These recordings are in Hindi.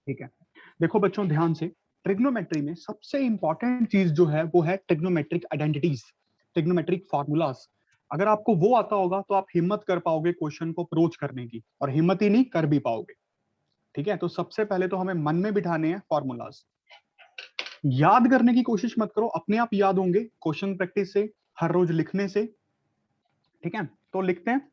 ठीक है, देखो बच्चों ध्यान से, ट्रिग्नोमेट्री में सबसे इंपॉर्टेंट चीज जो है वो है ट्रिग्नोमेट्रिक आइडेंटिटीज, ट्रिग्नोमेट्रिक फार्मूलाज। अगर आपको वो आता होगा तो आप हिम्मत कर पाओगे क्वेश्चन को अप्रोच करने की, और हिम्मत ही नहीं कर भी पाओगे। ठीक है, तो सबसे पहले तो हमें मन में बिठाने हैं फॉर्मूलाज। याद करने की कोशिश मत करो, अपने आप याद होंगे क्वेश्चन प्रैक्टिस से, हर रोज लिखने से। ठीक है, तो लिखते हैं,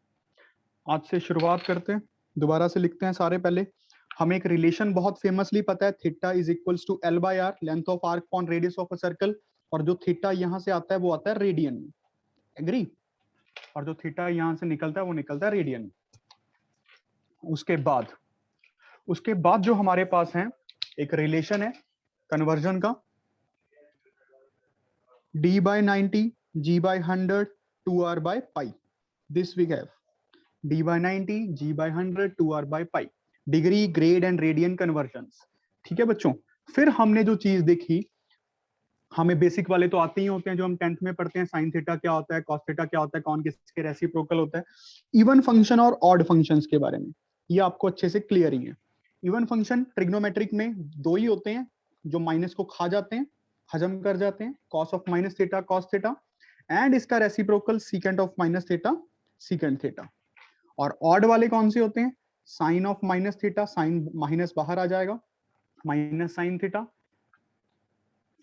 आज से शुरुआत करते हैं, दोबारा से लिखते हैं सारे। पहले हमें एक रिलेशन बहुत फेमसली पता है, theta is equals to l by r, length of arc upon radius of a circle. और जो थीटा यहां से आता है वो आता है रेडियन में, एग्री? और जो थीटा यहां से निकलता है वो निकलता है रेडियन में। उसके बाद जो हमारे पास है एक रिलेशन है कन्वर्जन का, d by 90, g by 100, 2r by pi. This we have d by 90, g by 100, 2r by pi. Degree, grade and radian convergence. ठीक है बच्चों, फिर हमने जो चीज देखी, हमें बेसिक वाले तो आते ही होते हैं जो हम 10th में पढ़ते हैं, साइन थीटा क्या होता है, कॉस थीटा क्या होता है, कौन किसके रेसिप्रोकल होता है। इवन फंक्शन और ऑड फंक्शंस के बारे में ये आपको अच्छे से क्लियर ही है। इवन फंक्शन ट्रिग्नोमेट्रिक में दो ही होते हैं जो माइनस को खा जाते हैं, हजम कर जाते हैं, cos of minus theta cos theta, and इसका reciprocal secant of minus theta secant theta. और ऑड वाले कौन से होते हैं? Sine of minus theta, sine minus बाहर आ जाएगा, माइनस साइन थीटा,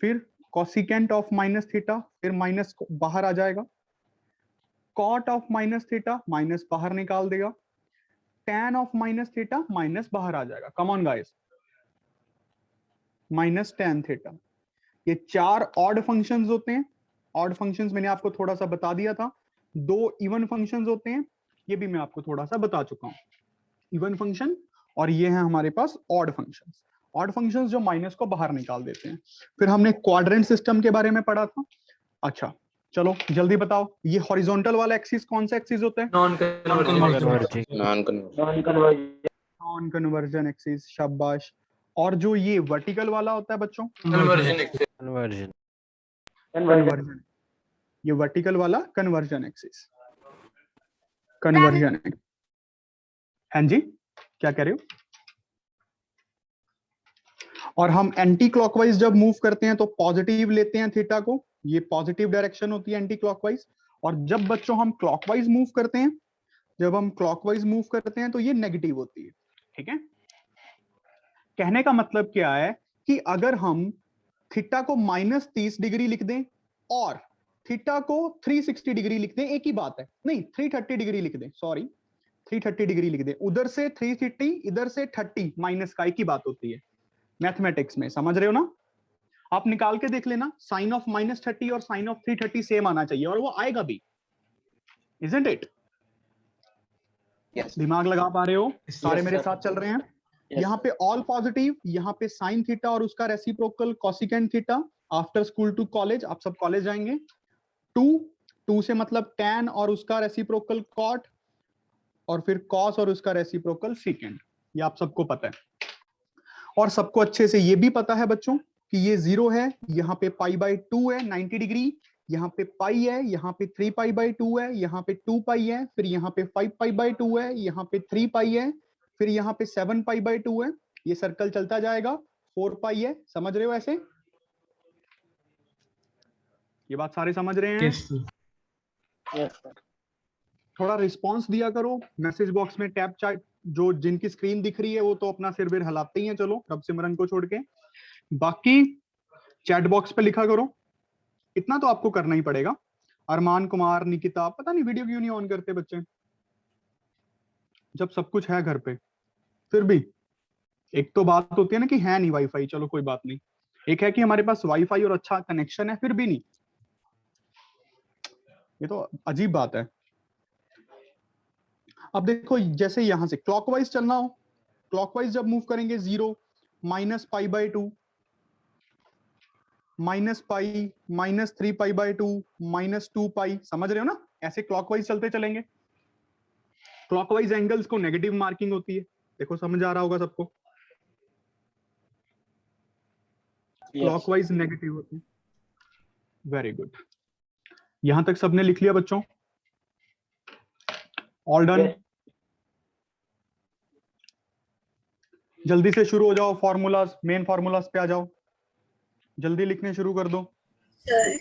फिर कॉसिकेंट ऑफ माइनस थीटा, फिर माइनस बाहर आ जाएगा, cot of minus theta minus बाहर निकाल देगा, tan of minus theta minus बाहर आ जाएगा, come on guys, minus tan theta. ये चार ऑड फंक्शंस होते हैं। ऑड फंक्शंस मैंने आपको थोड़ा सा बता दिया था। दो इवन फंक्शंस होते हैं, ये भी मैं आपको थोड़ा सा बता चुका हूं, इवन फंक्शन। और ये है हमारे पास ऑड फंक्शंस, ऑड फंक्शंस जो माइनस को बाहर निकाल देते हैं। फिर हमने क्वाड्रेंट सिस्टम के बारे में पढ़ा था। अच्छा चलो जल्दी बताओ, ये हॉरिजॉन्टल वाला एक्सिस कौन सा एक्सिस होता है? Non converging. Non conversion axis, शाबाश। और जो ये वर्टिकल वाला होता है बच्चों, कन्वर्जन। कन्वर्जन, ये वर्टिकल वाला कन्वर्जन एक्सिस, कन्वर्जन। हाँ जी, क्या कह रहे हो? और हम एंटी क्लॉकवाइज जब मूव करते हैं तो पॉजिटिव लेते हैं थीटा को, ये पॉजिटिव डायरेक्शन होती है एंटी क्लॉकवाइज। और जब बच्चों हम क्लॉकवाइज मूव करते हैं, जब हम क्लॉकवाइज मूव करते हैं तो ये नेगेटिव होती है। ठीक है, कहने का मतलब क्या है कि अगर हम थीटा को -30 डिग्री लिख दें और थीटा को 360 डिग्री लिख दें, एक ही बात है, नहीं 330 डिग्री लिख दें, सॉरी 330 डिग्री लिख दें, उधर से 330 इधर से 30 माइनस का, एक ही बात होती है मैथमेटिक्स में, समझ रहे हो ना? आप निकाल के देख लेना, साइन ऑफ -30 और साइन ऑफ 330 सेम आना चाहिए, और वो आएगा भी, इजंट इट? दिमाग लगा पा रहे हो? सारे मेरे साथ चल रहे हैं? यहाँ पे ऑल पॉजिटिव, यहाँ पे साइन थीटा और उसका reciprocal cosecant theta. After school to college, आप सब कॉलेज जाएंगे। टू से मतलब tan और उसका रेसिप्रोकल कॉट, और फिर कॉस और उसका रेसिप्रोकल सीकेंट, ये आप सबको पता है। और सबको अच्छे से ये भी पता है बच्चों कि ये 0 है, यहाँ पे π/2 है 90 डिग्री, यहाँ पे पाई है, यहाँ पे 3π/2 है, यहाँ पे 2π है, फिर यहाँ पे 5π/2 है, यहाँ पे 3π है, फिर यहाँ पे 7π/2 है। ये सर्कल चलता जाएगा, 4π है। समझ रहे हो ऐसे? ये बात सारे समझ रहे हैं? Yes sir. थोड़ा रिस्पांस दिया करो, मैसेज बॉक्स में टैप चार्ट, जो जिनकी स्क्रीन दिख रही है वो तो अपना सिर बिर हिलाते ही हैं, चलो रब सिमरन को छोड़ के। बाकी चैट बॉक्स पे लिखा करो, इतना तो आपको करना ही पड़ेगा। अरमान कुमार, निकिता, पता नहीं वीडियो क्यों नहीं ऑन करते बच्चे, जब सब कुछ है घर पे। फिर भी एक तो बात होती है ना कि है नहीं वाईफाई, चलो कोई बात नहीं। एक है कि हमारे पास वाईफाई और अच्छा कनेक्शन है, फिर भी नहीं, ये तो अजीब बात है। अब देखो, जैसे यहां से क्लॉकवाइज चलना हो, क्लॉकवाइज जब मूव करेंगे 0, -π/2, -π, -3π/2, -2π, समझ रहे हो ना? ऐसे क्लॉकवाइज चलते चलेंगे। क्लॉकवाइज एंगल्स को नेगेटिव मार्किंग होती है, देखो समझ आ रहा होगा सबको, क्लॉकवाइज नेगेटिव होती है। वेरी गुड, यहां तक सबने लिख लिया बच्चों? All done? जल्दी से शुरू हो जाओ, फॉर्मूलाज, मेन फॉर्मूलाज पे आ जाओ, जल्दी लिखने शुरू कर दो। सर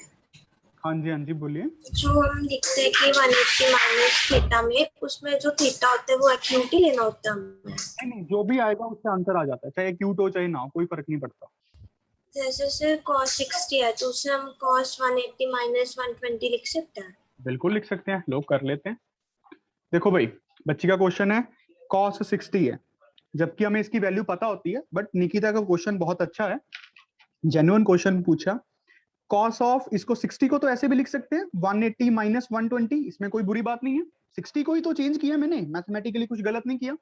हाँ जी बोलिए। जो हम लिखते हैं कि 180 माइनस थीटा में, उसमें जो थीटा होता है वो एक्यूट ही लेना होता है हमें। नहीं, जो भी आएगा उससे आंसर आ जाता है, चाहे क्यूट हो चाहे ना हो, कोई फर्क नहीं पड़ता। जैसे सर cos 60 है तो उससे हम cos 180 माइनस 120 लिख सकते हैं। बिल्कुल लिख सकते हैं, लोग कर लेते हैं। देखो भाई, बच्ची का क्वेश्चन है cos 60 है, जबकि हमें इसकी वैल्यू पता होती है, बट निकिता का क्वेश्चन बहुत अच्छा है, जेन्युइन क्वेश्चन पूछा। cos ऑफ, इसको 60 को तो ऐसे भी लिख सकते हैं 180 माइनस 120, इसमें कोई बुरी बात नहीं है। 60 को ही तो चेंज किया मैंने, मैथमेटिकली कुछ गलत नहीं किया।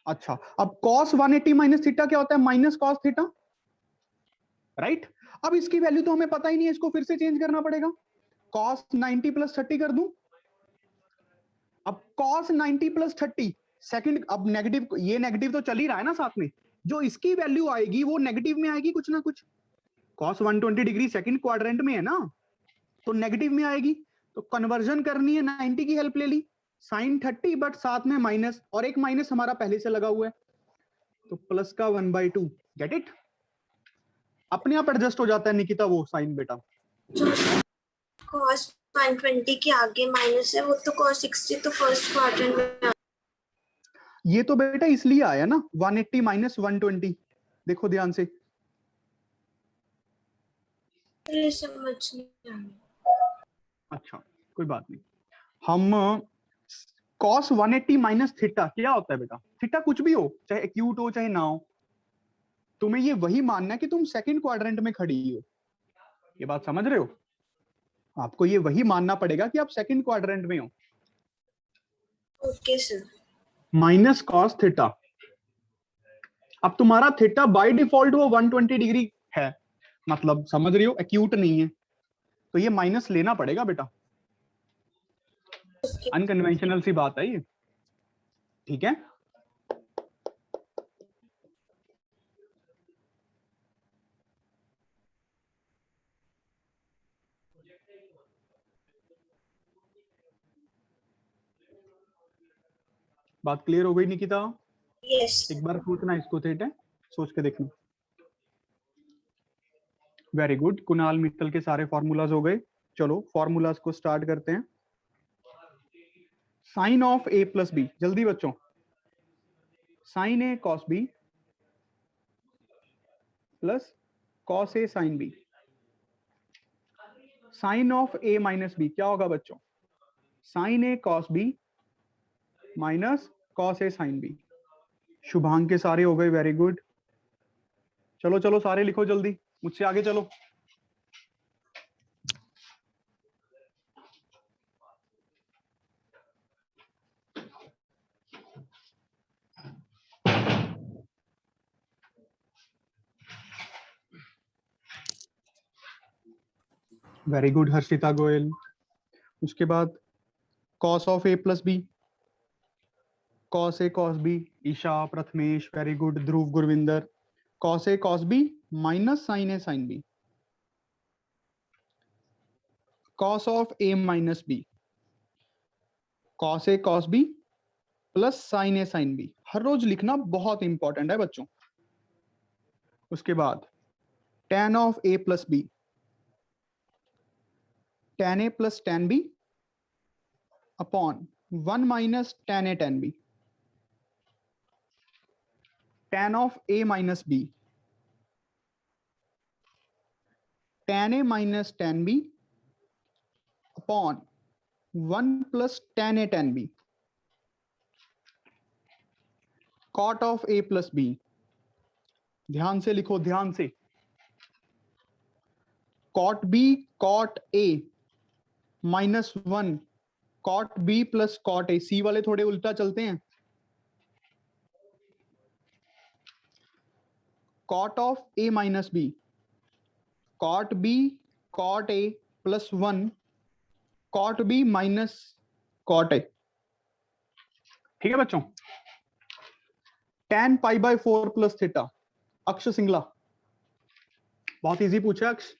अच्छा, अब cos 180 माइनस थीटा क्या होता है? Minus cos theta, right. अब इसकी वैल्यू तो हमें पता ही नहीं है, इसको फिर से चेंज करना पड़ेगा। cos 90 प्लस 30 कर दूं। अब cos 90 प्लस 30 सेकंड, अब नेगेटिव, ये नेगेटिव तो चल ही रहा है ना साथ में, जो इसकी वैल्यू आएगी वो नेगेटिव में आएगी कुछ ना कुछ। cos 120 डिग्री सेकंड क्वाड्रेंट में है ना, तो नेगेटिव में आएगी। तो कन्वर्जन करनी है, 90 की हेल्प ले ली, साइन 30 बट साथ में माइनस, और एक माइनस हमारा पहले से लगा हुआ है, तो प्लस का 1/2। Get it? अपने आप एडजस्ट हो जाता है निकिता वो साइन बेटा। जो cos 120 के आगे माइनस है वो तो cos 60 तो फर्स्ट क्वाड्रेंट में ये तो बेटा इसलिए आया ना 180 माइनस 120, देखो ध्यान से। ये समझ नहीं आया। अच्छा कोई बात नहीं, हम cos 180 माइनस थीटा क्या होता है बेटा? थीटा कुछ भी हो, चाहे एक्यूट हो चाहे ना हो, तुम्हें ये वही मानना है कि तुम सेकंड क्वाड्रेंट में खड़ी हो। ये बात समझ रहे हो? आपको ये वही मानना पड़ेगा कि आप सेकंड क्वाड्रेंट में हो। Okay sir. Minus cos theta, अब तुम्हारा थीटा बाय डिफॉल्ट वो 120 डिग्री है, मतलब समझ रही हो, एक्यूट नहीं है, तो ये माइनस लेना पड़ेगा बेटा। अनकन्वेंशनल सी बात है ये, ठीक है। बात क्लियर हो गई निकिता? यस एक बार सोचना इसको, थीटा सोच के देखना। वेरी गुड कुणाल मित्तल के सारे फॉर्मूलाज हो गए। चलो फॉर्मूलाज को स्टार्ट करते हैं। Sine of A plus b, जल्दी बच्चों, sine A cos B plus cos A sine b. Sine of A minus b क्या होगा बच्चों? साइन ए कॉस बी माइनस कॉस ए साइन बी। शुभांग के सारे हो गए, वेरी गुड। चलो चलो सारे लिखो जल्दी, मुझसे आगे चलो। Very good Harshita Goyal. उसके बाद cos of A plus B, cos A cos B, Isha Prathamesh, very good Dhruv Gurvinder. Cos A cos B minus sine A sine B. Cos of A minus B, cos A cos B plus sine A sine B. हर रोज लिखना बहुत इंपॉर्टेंट है बच्चों। उसके बाद tan of A plus B, tan A plus tan B upon 1 minus tan a tan b. tan of A minus b, tan a minus tan B upon 1 plus tan a tan b. cot of A plus b, ध्यान से लिखो ध्यान से, cot b cot a minus 1 cot b plus cot a। C वाले थोड़े उल्टा चलते हैं। cot of a minus b, cot b cot a plus 1 cot b minus cot a। ठीक है बच्चों। tan pi by 4 plus theta, अक्ष सिंगला, बहुत इजी पूछा अक्ष।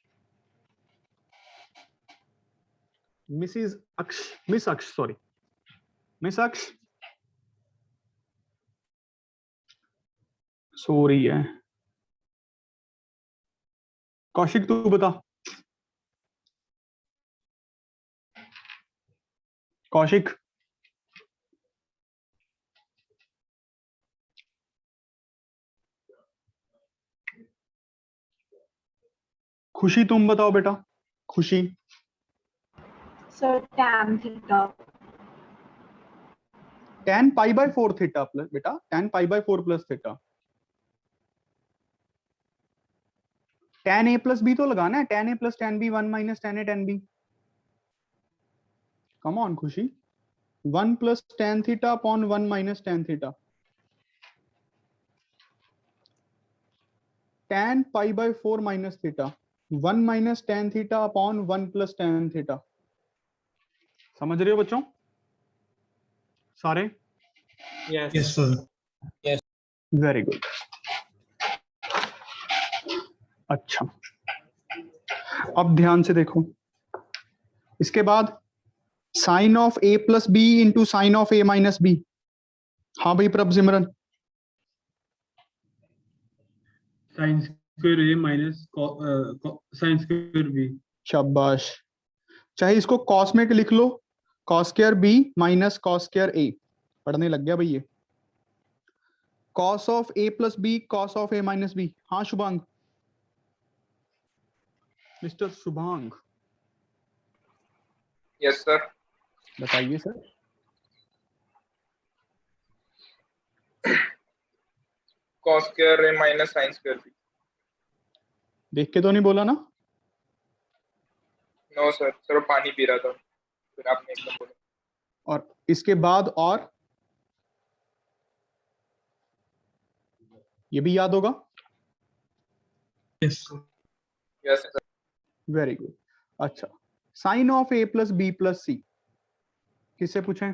मिसिस अक्ष, मिस अक्ष सॉरी, मिस अक्ष सो रही है। कौशिक तू बता। कौशिक खुशी तुम बताओ बेटा। खुशी Sir, tan theta. tan pi by 4 theta plus बेटा tan pi by 4 plus theta. tan a plus b तो लगाना है। tan a plus tan b 1 minus tan a tan b। Come on Khushi. 1 plus tan theta upon 1 minus tan theta. tan pi by 4 minus theta 1 minus tan theta upon 1 plus tan theta. समझ रहे हो बच्चों सारे? Yes, sir. Very good. अच्छा अब ध्यान से देखो। इसके बाद sine of a plus b into sine of a minus B. हाँ भाई प्रभ सिमरन। Sin square A minus sin square B. शाबाश। चाहे इसको कॉस में लिख लो। Cos square B minus cos square A. पढ़ने लग गया भाई ये। Cos of a plus B cos of a minus B. हाँ Shubhang. Mister Shubhang yes sir. बताइए sir. cos square A minus sin square B. देख के तो नहीं बोला ना? नो सर, सर वो पानी पी रहा था फिर आपने एकदम बोला। और इसके बाद और ये भी याद होगा। Yes, sir. Yes sir. Very good. अच्छा sine of a plus B plus C किससे पूछें?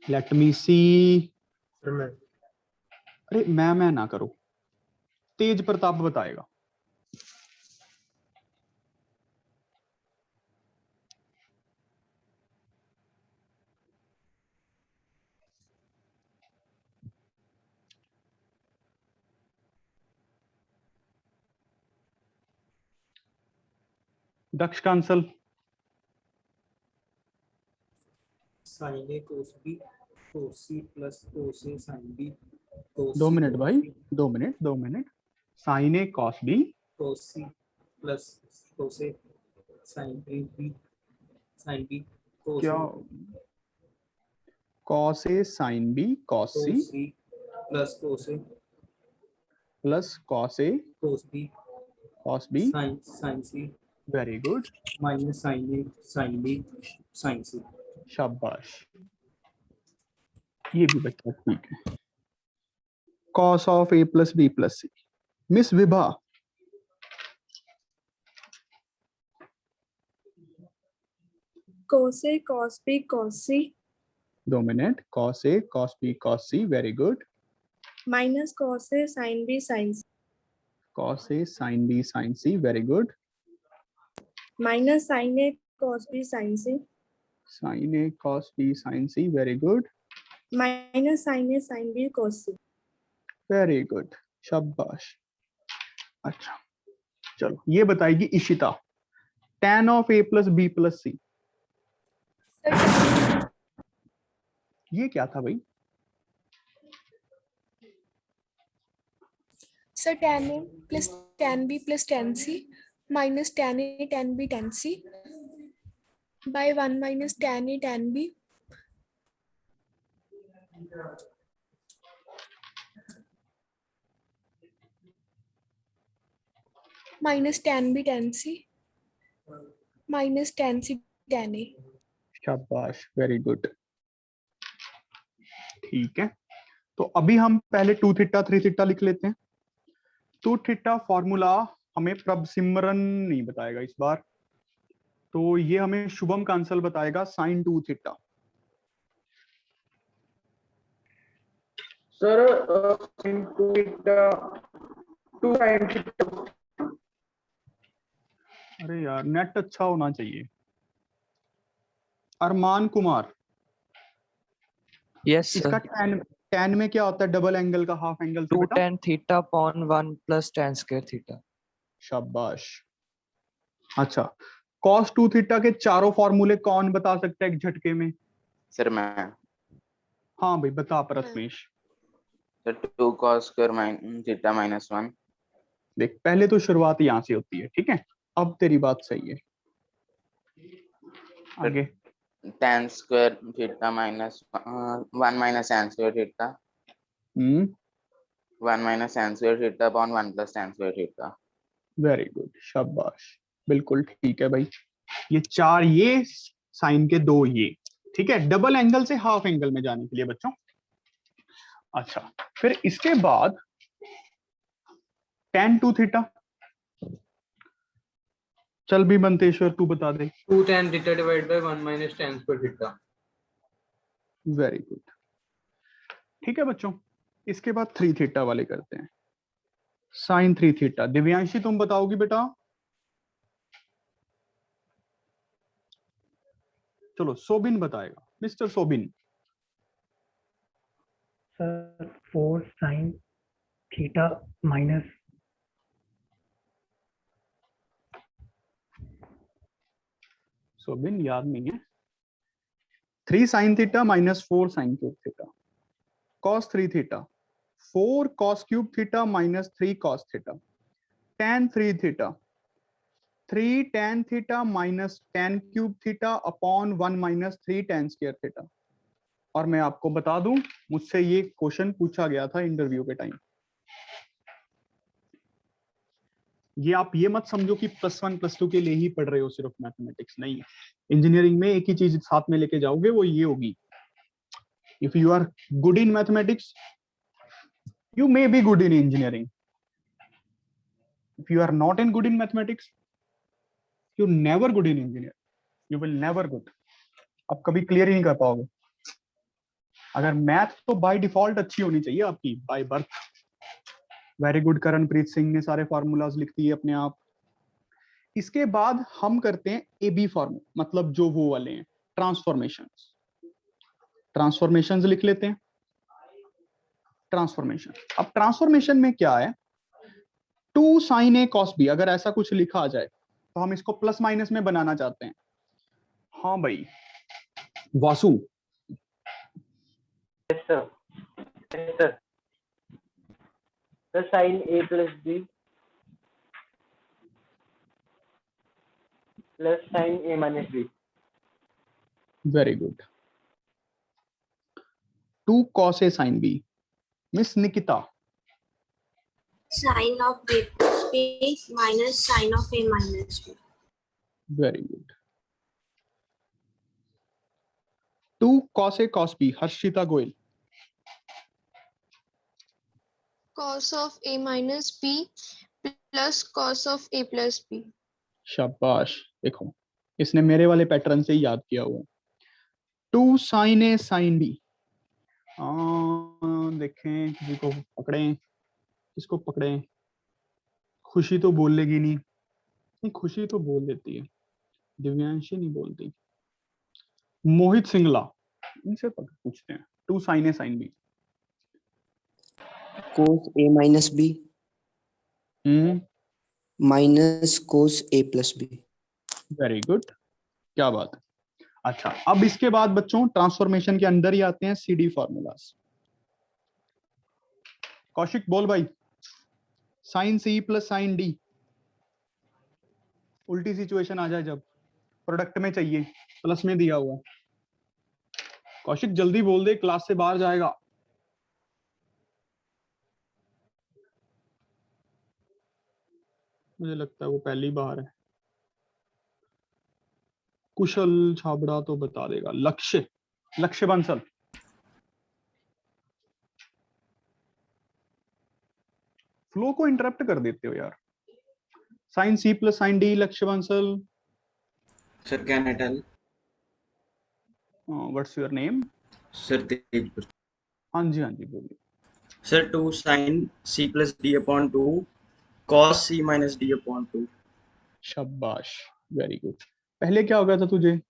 Let me see. अरे मैं ना करो। तेज प्रताप बताएगा। Daksh Kansal. sin A cos B cos C plus cos A sin B cos 2 C minute cos भाई। B 2 minute. Sine A cos B cos C plus cos A sin A B sin B cos क्या? A cos A sine B cos C cos C plus cos A plus cos a cos B cos b. sin C very good. minus sin A sin B sin C. शाबाश। ये भी बच्चा ठीक है। Cos of A plus B plus C. Miss Vibha cos A cos B cos C 2 minute. Cos A cos B cos C very good. minus cos A sin B sin C cos A sine b sine C very good. minus sin A cos B sin C sine A cos b sine C very good. minus sin A sin B cos C. Very good शाबाश। अच्छा चलो ये बताएगी Ishita. tan of A plus B plus C. ये क्या था भाई? Sir tan A plus tan B plus tan C minus tan A tan B tan C by 1 minus tan A tan B minus tan B tan C minus tan C tan A. शाबाश वेरी गुड। ठीक है तो अभी हम पहले 2 थीटा 3 थीटा लिख लेते हैं। 2 थीटा फॉर्मूला हमें प्रभ सिमरन नहीं बताएगा इस बार, तो ये हमें शुभम कांसल बताएगा। Sine 2 theta. Sir sin 2 theta 2 sin theta। अरे यार नेट अच्छा होना चाहिए। अरमान कुमार Yes, इसका sir. tan tan में क्या होता है डबल एंगल का हाफ एंगल से 2 बेटा? tan theta upon 1 plus tan square theta. शाबाश। अच्छा, cos 2 थीटा के चारों फॉर्मूले कौन बता सकता है एक झटके में? सर मैं। हाँ भाई बता Prathamesh. Sir 2 cos square theta minus 1। देख पहले तो शुरुआत यहाँ से होती है, ठीक है? अब तेरी बात सही है, आगे। tan square theta minus 1 minus tan square theta 1 minus tan square theta upon 1 plus tan square theta. Very good, शाबाश, बिल्कुल ठीक है भाई। ये चार ये साइन के दो ये, ठीक है, डबल एंगल से हाफ एंगल में जाने के लिए बच्चों। अच्छा, फिर इसके बाद tan 2 थीटा, चल भी बंतेश्वर तू बता दे। 2 tan theta divided by 1 minus tan square theta. Very good, ठीक है बच्चों। इसके बाद 3 थीटा वाले करते हैं, साइन 3 थीटा। दिव्यांशी तुम बताओगी बेटा? चलो सोबिन बताएगा, mister Sobin. Sir 4 sin theta minus Sobin याद नहीं है। 3 sin theta minus 4 sin cube theta, cos 3 theta 4 cos cube theta minus 3 cos theta, tan 3 theta 3 tan theta minus tan cube theta upon 1 minus 3 tan square theta. और मैं आपको बता दूं, मुझसे ये क्वेश्चन पूछा गया था इंटरव्यू के टाइम। ये आप ये मत समझो कि +1 +2 के लिए ही पढ़ रहे हो सिर्फ मैथमेटिक्स, नहीं। इंजीनियरिंग में एक ही चीज साथ में लेके जाओगे, वो ये होगी, if you are good in mathematics you may be good in engineering. If you are not in good in mathematics, you never good in engineering. You will never good. आप कभी क्लियर ही नहीं कर पाओगे। अगर मैथ तो बाय डिफॉल्ट अच्छी होनी चाहिए आपकी, by birth. Very good, Karanpreet Singh ने सारे फॉर्मूलाज लिख दिए अपने आप। इसके बाद हम करते हैं AB फॉर्मूला, मतलब जो वो वाले हैं ट्रांसफॉर्मेशंस। ट्रांसफॉर्मेशंस लिख लेते हैं। ट्रांसफॉर्मेशन, अब ट्रांसफॉर्मेशन में क्या है, 2 sin A cos B, अगर ऐसा कुछ लिखा आ जाए तो हम इसको प्लस माइनस में बनाना चाहते हैं। हाँ भाई Vasu. Sir sin A plus B plus sin A minus B. Very good. 2 cos A sin B, miss Nikita. Sin of B plus B minus sin of A minus B. Very good. 2 cos A cos B, Harshita Goyal. cos of A minus B plus cos of A plus B. शाबाश, देखो इसने मेरे वाले पैटर्न से ही याद किया हुआ। 2 sin A sin B, देखें किसी को पकड़ें, किसको पकड़ें? खुशी तो बोल लेगी नहीं, खुशी तो बोल देती है, दिव्यांशी नहीं बोलती। मोहित सिंगला, इनसे पूछते हैं। 2 sin A sin B, cos A minus B minus cos A plus B। Very good, क्या बात है। अच्छा, अब इसके बाद बच्चों ट्रांसफॉर्मेशन के अंदर ही आते हैं CD फॉर्मूलास। कौशिक बोल भाई। sin C plus sin D, उल्टी सिचुएशन आ जाए जब प्रोडक्ट में चाहिए, प्लस में दिया हुआ। कौशिक जल्दी बोल दे, क्लास से बाहर जाएगा। मुझे लगता है वो पहले ही बाहर है। कुशल छाबड़ा तो बता देगा। लक्ष्य बंसल। फ्लो को इंटरप्ट कर देते हो यार। sin C plus sin D, Lakshya Bansal. Sir can I tell? What's your name? Sir Tej. हाँ जी बोलिए। Sir 2 sin C plus D upon 2 cos C minus D upon 2। शाबाश, वेरी गुड। पहले क्या हो गया था तुझे?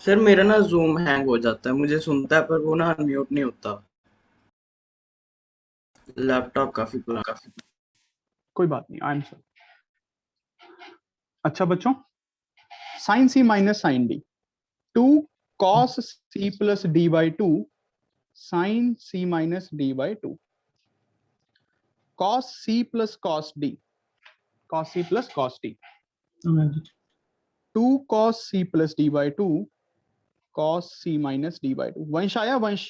सर मेरा ना जूम हैंग हो जाता है, मुझे सुनता है पर वो ना अनम्यूट नहीं होता। लैपटॉप काफी पुराना। कोई बात नहीं, आई एम सर। अच्छा बच्चों, sine C minus sine D, 2 cos c plus D by 2 sine c minus D by 2, cos c plus cos d, cos c plus cos d, 2 cos c plus d by 2 cos c minus d by 2। Vansh आया? Vansh,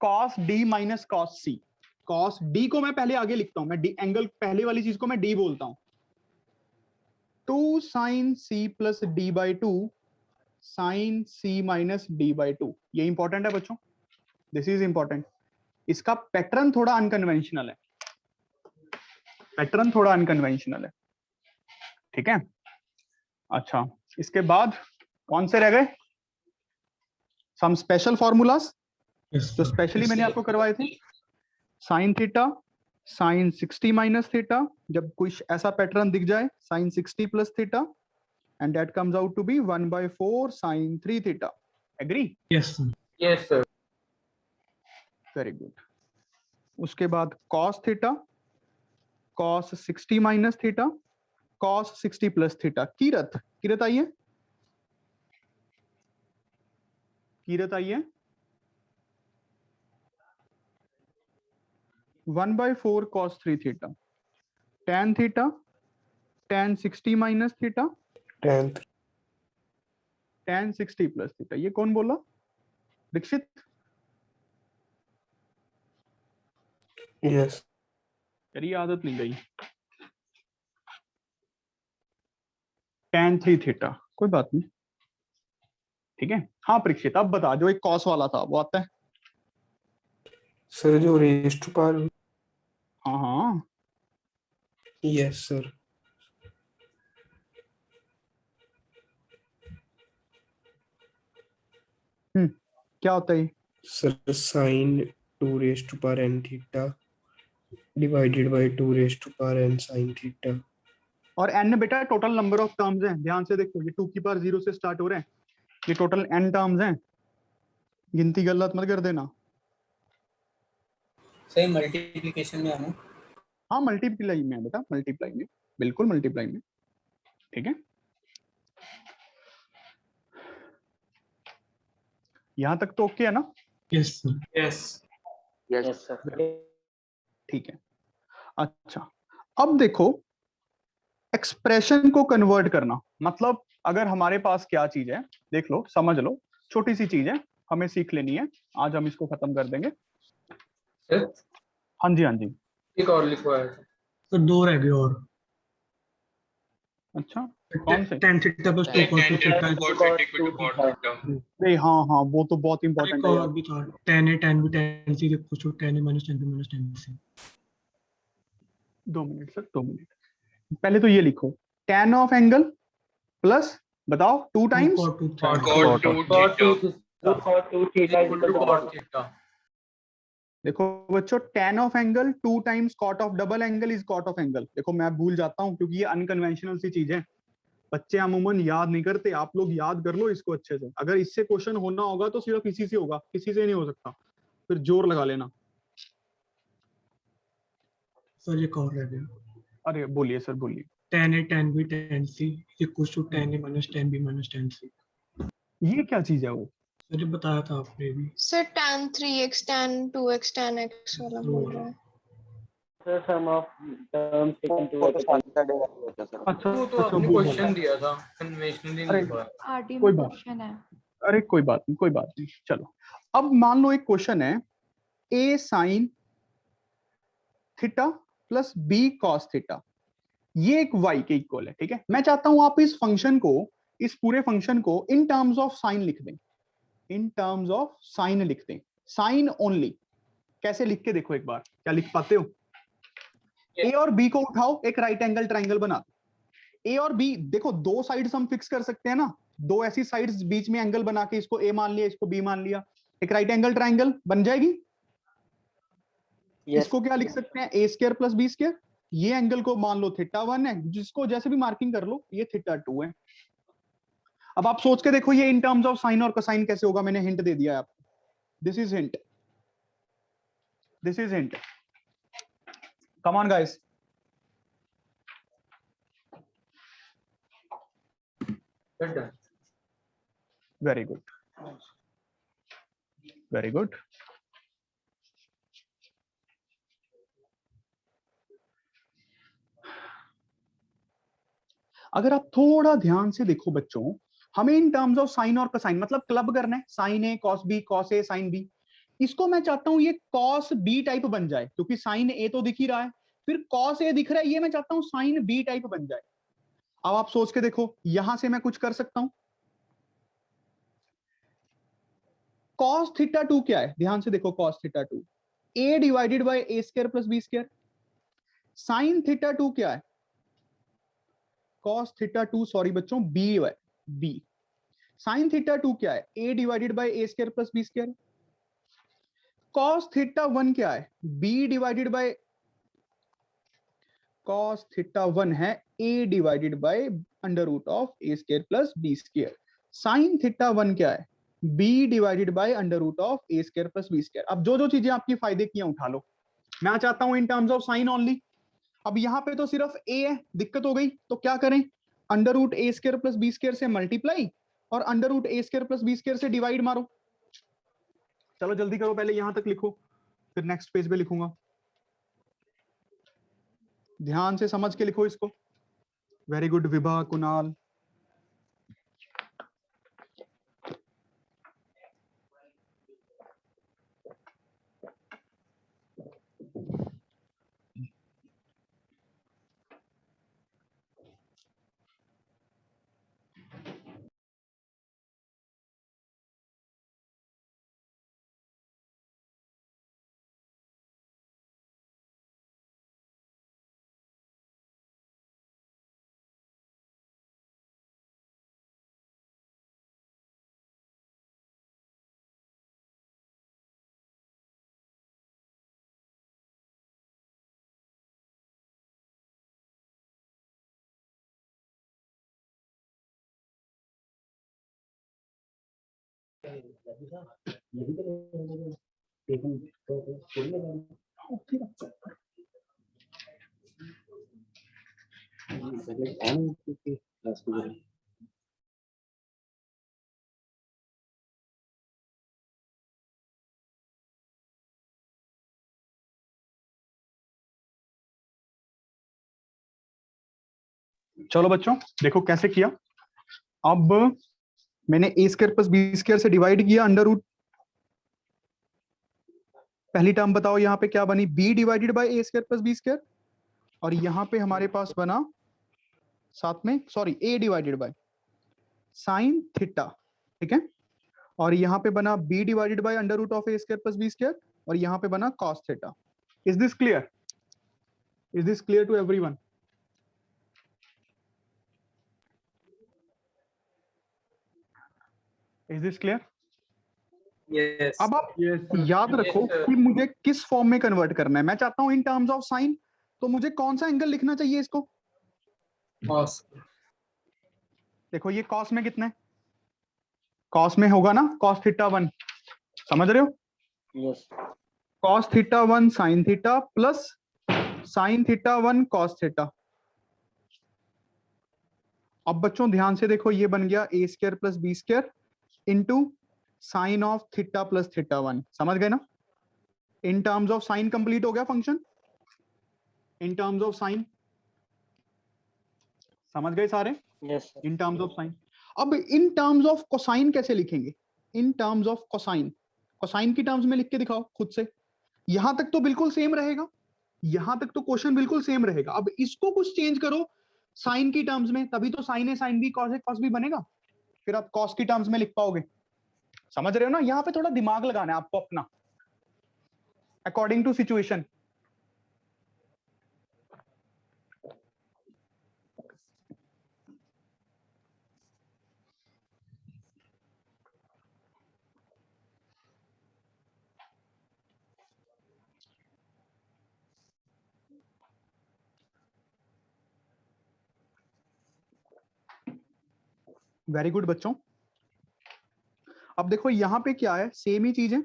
cos d minus cos c, cos d को मैं पहले आगे लिखता हूं, मैं d एंगल पहले वाली चीज को मैं d बोलता हूं। 2 sin c plus d by 2 sin c minus d by 2। ये इंपॉर्टेंट है बच्चों, दिस इज इंपॉर्टेंट। इसका पैटर्न थोड़ा अनकन्वेंशनल है, पैटर्न थोड़ा अनकन्वेंशनल है, ठीक है। अच्छा, इसके बाद कौन से रह गए? सम स्पेशल फॉर्मूलाज जो स्पेशली मैंने आपको करवाए थे। Sine theta sine 60 minus theta, जब कुछ ऐसा पैटर्न दिख जाए sine 60 plus theta, and that comes out to be 1/4 sine 3 theta. Agree? Yes sir. Yes, sir. Very good. उसके बाद cos theta cos 60 minus theta cos 60 plus theta. Kirat, Kirat आइए, कीरत आइए। 1/4 cos 3 theta, tan theta tan 60 minus theta tan 60 plus theta. ये कौन बोला? दीक्षित? Yes. तेरी आदत नहीं गई। tan 3 थीटा, कोई बात नहीं, ठीक है। हाँ परीक्षित, अब बता, जो एक cos वाला था वो आता है? Sir, जो raised to power. हाँ हाँ, Yes, sir. क्या होता है? Sir, sin 2 raised to power n theta divided by 2 raised to power n sin theta. और n बेटा टोटल नंबर ऑफ टर्म्स हैं, ध्यान से देखो, ये 2 की पावर 0 से स्टार्ट हो रहे हैं, ये टोटल n टर्म्स हैं, गिनती गलत मत कर देना। सही मल्टीप्लिकेशन में आना। हाँ मल्टीप्लाई में है बेटा, मल्टीप्लाई में, बिल्कुल मल्टीप्लाई में, ठीक है। यहां तक तो ओके है ना? Yes sir. Yes yes sir. ठीक है। अच्छा, अब देखो एक्सप्रेशन को कन्वर्ट करना, मतलब अगर हमारे पास क्या चीज है, देख लो, समझ लो, छोटी सी चीज है, हमें सीख लेनी है, आज हम इसको खत्म कर देंगे। हाँ जी, हाँ जी। एक और लिखवाया था। तो 2 रह गए और। अच्छा, कौन से? tan theta plus 2 cos 2 theta. नहीं, हाँ हाँ, वो तो बहुत इंपॉर्टेंट एक है और यार। भी था, tan a tan b tan c equals to tan a minus tan b minus tan c। 2 minute sir, 2 minute, पहले तो ये लिखो, tan ऑफ एंगल प्लस, बताओ, 2 टाइम्स देखो बच्चों, tan of angle 2 times cot of double angle is cot of angle. देखो मैं भूल जाता हूँ क्योंकि ये अनकन्वेंशनल सी चीज है, बच्चे अमूमन याद नहीं करते, आप लोग याद कर लो इसको अच्छे से। अगर इससे क्वेश्चन होना होगा तो सिर्फ इसी से होगा, किसी से नहीं हो सकता, फिर जोर लगा लेना। सर ये और रह गया, अरे बोलिए सर, बोलिए। tan a tan b tan c equals to tan a minus tan b minus tan c। ये क्या चीज है? वो सर ये बताया था आपने भी। Sir tan 3x tan 2x tan x वाला बोल रहा है। Sir sum of terms taken to अच्छा, वो तो आपने क्वेश्चन दिया था, कन्वेंशनली नहीं लिखा। आरटी कोई में बात, क्वेश्चन है। अरे कोई बात नहीं, कोई बात नहीं, चलो। अब मान लो एक क्वेश्चन है, a sign theta plus b cos theta, ये एक y के इक्वल है, ठीक है। मैं चाहता हूं आप इस फंक्शन को, इस पूरे फंक्शन को इन टर्म्स ऑफ साइन लिख दें, इन टर्म्स ऑफ साइन लिख दें, साइन ओनली। कैसे लिख के देखो एक बार, क्या लिख पाते हो? a और b को उठाओ, एक राइट एंगल ट्राइंगल बना दो। a और b देखो, 2 साइड्स हम फिक्स कर सकते हैं ना, 2 ऐसी साइड्स बीच में एंगल बना के, इसको a मान लिया, इसको b मान लिया, एक राइट एंगल ट्राइंगल बन जाएगी। इसको क्या लिख सकते हैं? a square plus b square. ये एंगल को मान लो थीटा 1 है, जिसको जैसे भी मार्किंग कर लो, ये थीटा 2 है। अब आप सोच के देखो ये इन टर्म्स ऑफ साइन और कोसाइन कैसे होगा, मैंने हिंट दे दिया है आपको। This is hint. This is hint. Come on, guys. Well done. Very good. Very good. अगर आप थोड़ा ध्यान से देखो बच्चों, हमें इन टर्म्स ऑफ साइन और कोसाइन मतलब क्लब करना है, साइन ए कॉस बी, कॉस ए साइन बी। इसको मैं चाहता हूं ये कॉस बी टाइप बन जाए, क्योंकि साइन ए तो दिख ही रहा है, फिर कॉस ए दिख रहा है, ये मैं चाहता हूं साइन बी टाइप बन जाए। अब आप सोच के देखो, यहां से मैं कुछ कर सकता हूं। कॉस थीटा 2 क्या है, ध्यान से देखो, cos theta 2 A divided by A square plus B square. Sine theta 2 क्या है, कॉस थीटा 2, सॉरी बच्चों, बी बी। साइन थीटा 2 क्या है, A divided by A square plus B square. Cos theta 1 क्या है, B divided by, cos theta 1 है A divided by under root of A square plus B square. Sine theta 1 क्या है, B divided by under root of A square plus B square. अब जो जो चीजें आपकी फायदे की हैं उठा लो। मैं चाहता हूं इन टर्म्स ऑफ साइन ओनली। अब यहां पे तो सिर्फ ए है, दिक्कत हो गई, तो क्या करें, अंडर रूट ए स्क्वायर प्लस बी स्क्वायर से मल्टीप्लाई और अंडर रूट ए स्क्वायर प्लस बी स्क्वायर से डिवाइड मारो। चलो जल्दी करो, पहले यहां तक लिखो, फिर नेक्स्ट पेज पे लिखूंगा। ध्यान से समझ के लिखो इसको। Very good Vibha, Kunal. चलो बच्चों देखो कैसे किया। अब मैंने a square plus B square से डिवाइड किया अंडर रूट। पहली टर्म बताओ यहाँ पे क्या बनी, b divided by A square plus B square, और यहाँ पे हमारे पास बना साथ में, sorry, a divided by sine theta, ठीक है, और यहाँ पे बना b divided by under root of A square plus B square, और यहाँ पे बना cos theta. Is this clear? Is this clear to everyone? Is this clear? Yes. अब आप याद रखो कि मुझे किस फॉर्म में कन्वर्ट करना है। मैं चाहता हूं इन टर्म्स ऑफ साइन, तो मुझे कौन सा एंगल लिखना चाहिए इसको? कॉस। देखो ये कॉस में कितना है, कॉस में होगा ना कॉस थीटा 1, समझ रहे हो? Yes. Cos theta 1 sine theta plus sine theta 1 cos theta. अब बच्चों ध्यान से देखो, ये बन गया A square plus B square into sine of theta plus theta 1। समझ गए ना? In terms of sine complete हो गया function. In terms of sine समझ गए सारे? Yes. In terms of sine. अब इन टर्म्स ऑफ कोसाइन कैसे लिखेंगे? In terms of cosine, cosine की टर्म्स में लिख के दिखाओ खुद से। यहां तक तो बिल्कुल सेम रहेगा, यहां तक तो क्वेश्चन बिल्कुल सेम रहेगा। अब इसको कुछ चेंज करो साइन की टर्म्स में, तभी तो sign A sine B cos A cos B बनेगा, फिर आप कॉस की टर्म्स में लिख पाओगे। समझ रहे हो ना? यहाँ पे थोड़ा दिमाग लगाना है आपको अपना, according to situation. Very good बच्चों। अब देखो यहाँ पे क्या है, सेम ही चीज है,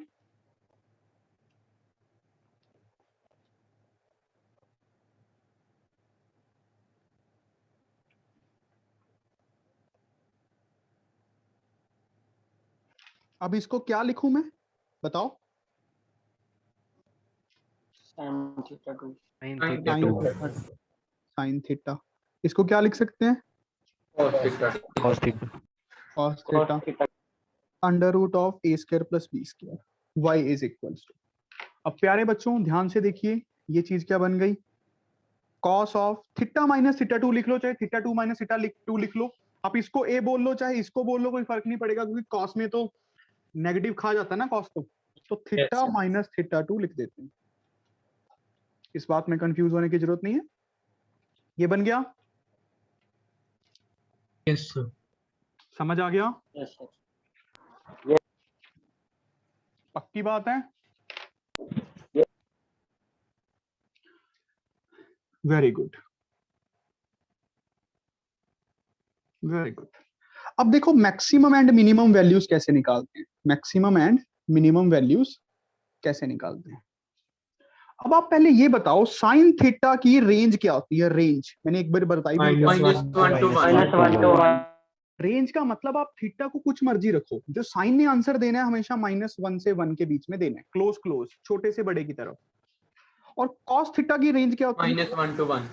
अब इसको क्या लिखूं मैं, बताओ? sin theta 2 साइन थीटा, इसको क्या लिख सकते हैं? cos theta. Cos theta under root of A square plus B square, y is equals to. अब प्यारे बच्चों ध्यान से देखिए, ये चीज क्या बन गई? Cos of theta minus theta 2 लिख लो, चाहे थीटा 2 माइनस थीटा 2 लिख लो। आप इसको ए बोल लो चाहे इसको बोल लो, कोई फर्क नहीं पड़ेगा, क्योंकि कॉस में तो नेगेटिव खा जाता है ना कॉस को। तो थीटा माइनस थीटा 2 लिख देते हैं, इस बात में कंफ्यूज होने की जरूरत नहीं है। ये बन गया, यस सर। समझ आ गया? yes sir पक्की बात है? Very good, very good. अब देखो मैक्सिमम एंड मिनिमम वैल्यूज कैसे निकालते हैं, मैक्सिमम एंड मिनिमम वैल्यूज कैसे निकालते हैं। अब आप पहले ये बताओ साइन थीटा की रेंज क्या होती है? रेंज मैंने एक बार बताई भी, -1 to 1 रेंज का मतलब आप थीटा को कुछ मर्जी रखो, जो साइन ने आंसर देना है हमेशा -1 से 1 के बीच में देना है, क्लोज क्लोज, छोटे से बड़े की तरफ। और cos थीटा की रेंज क्या होती है? -1 to 1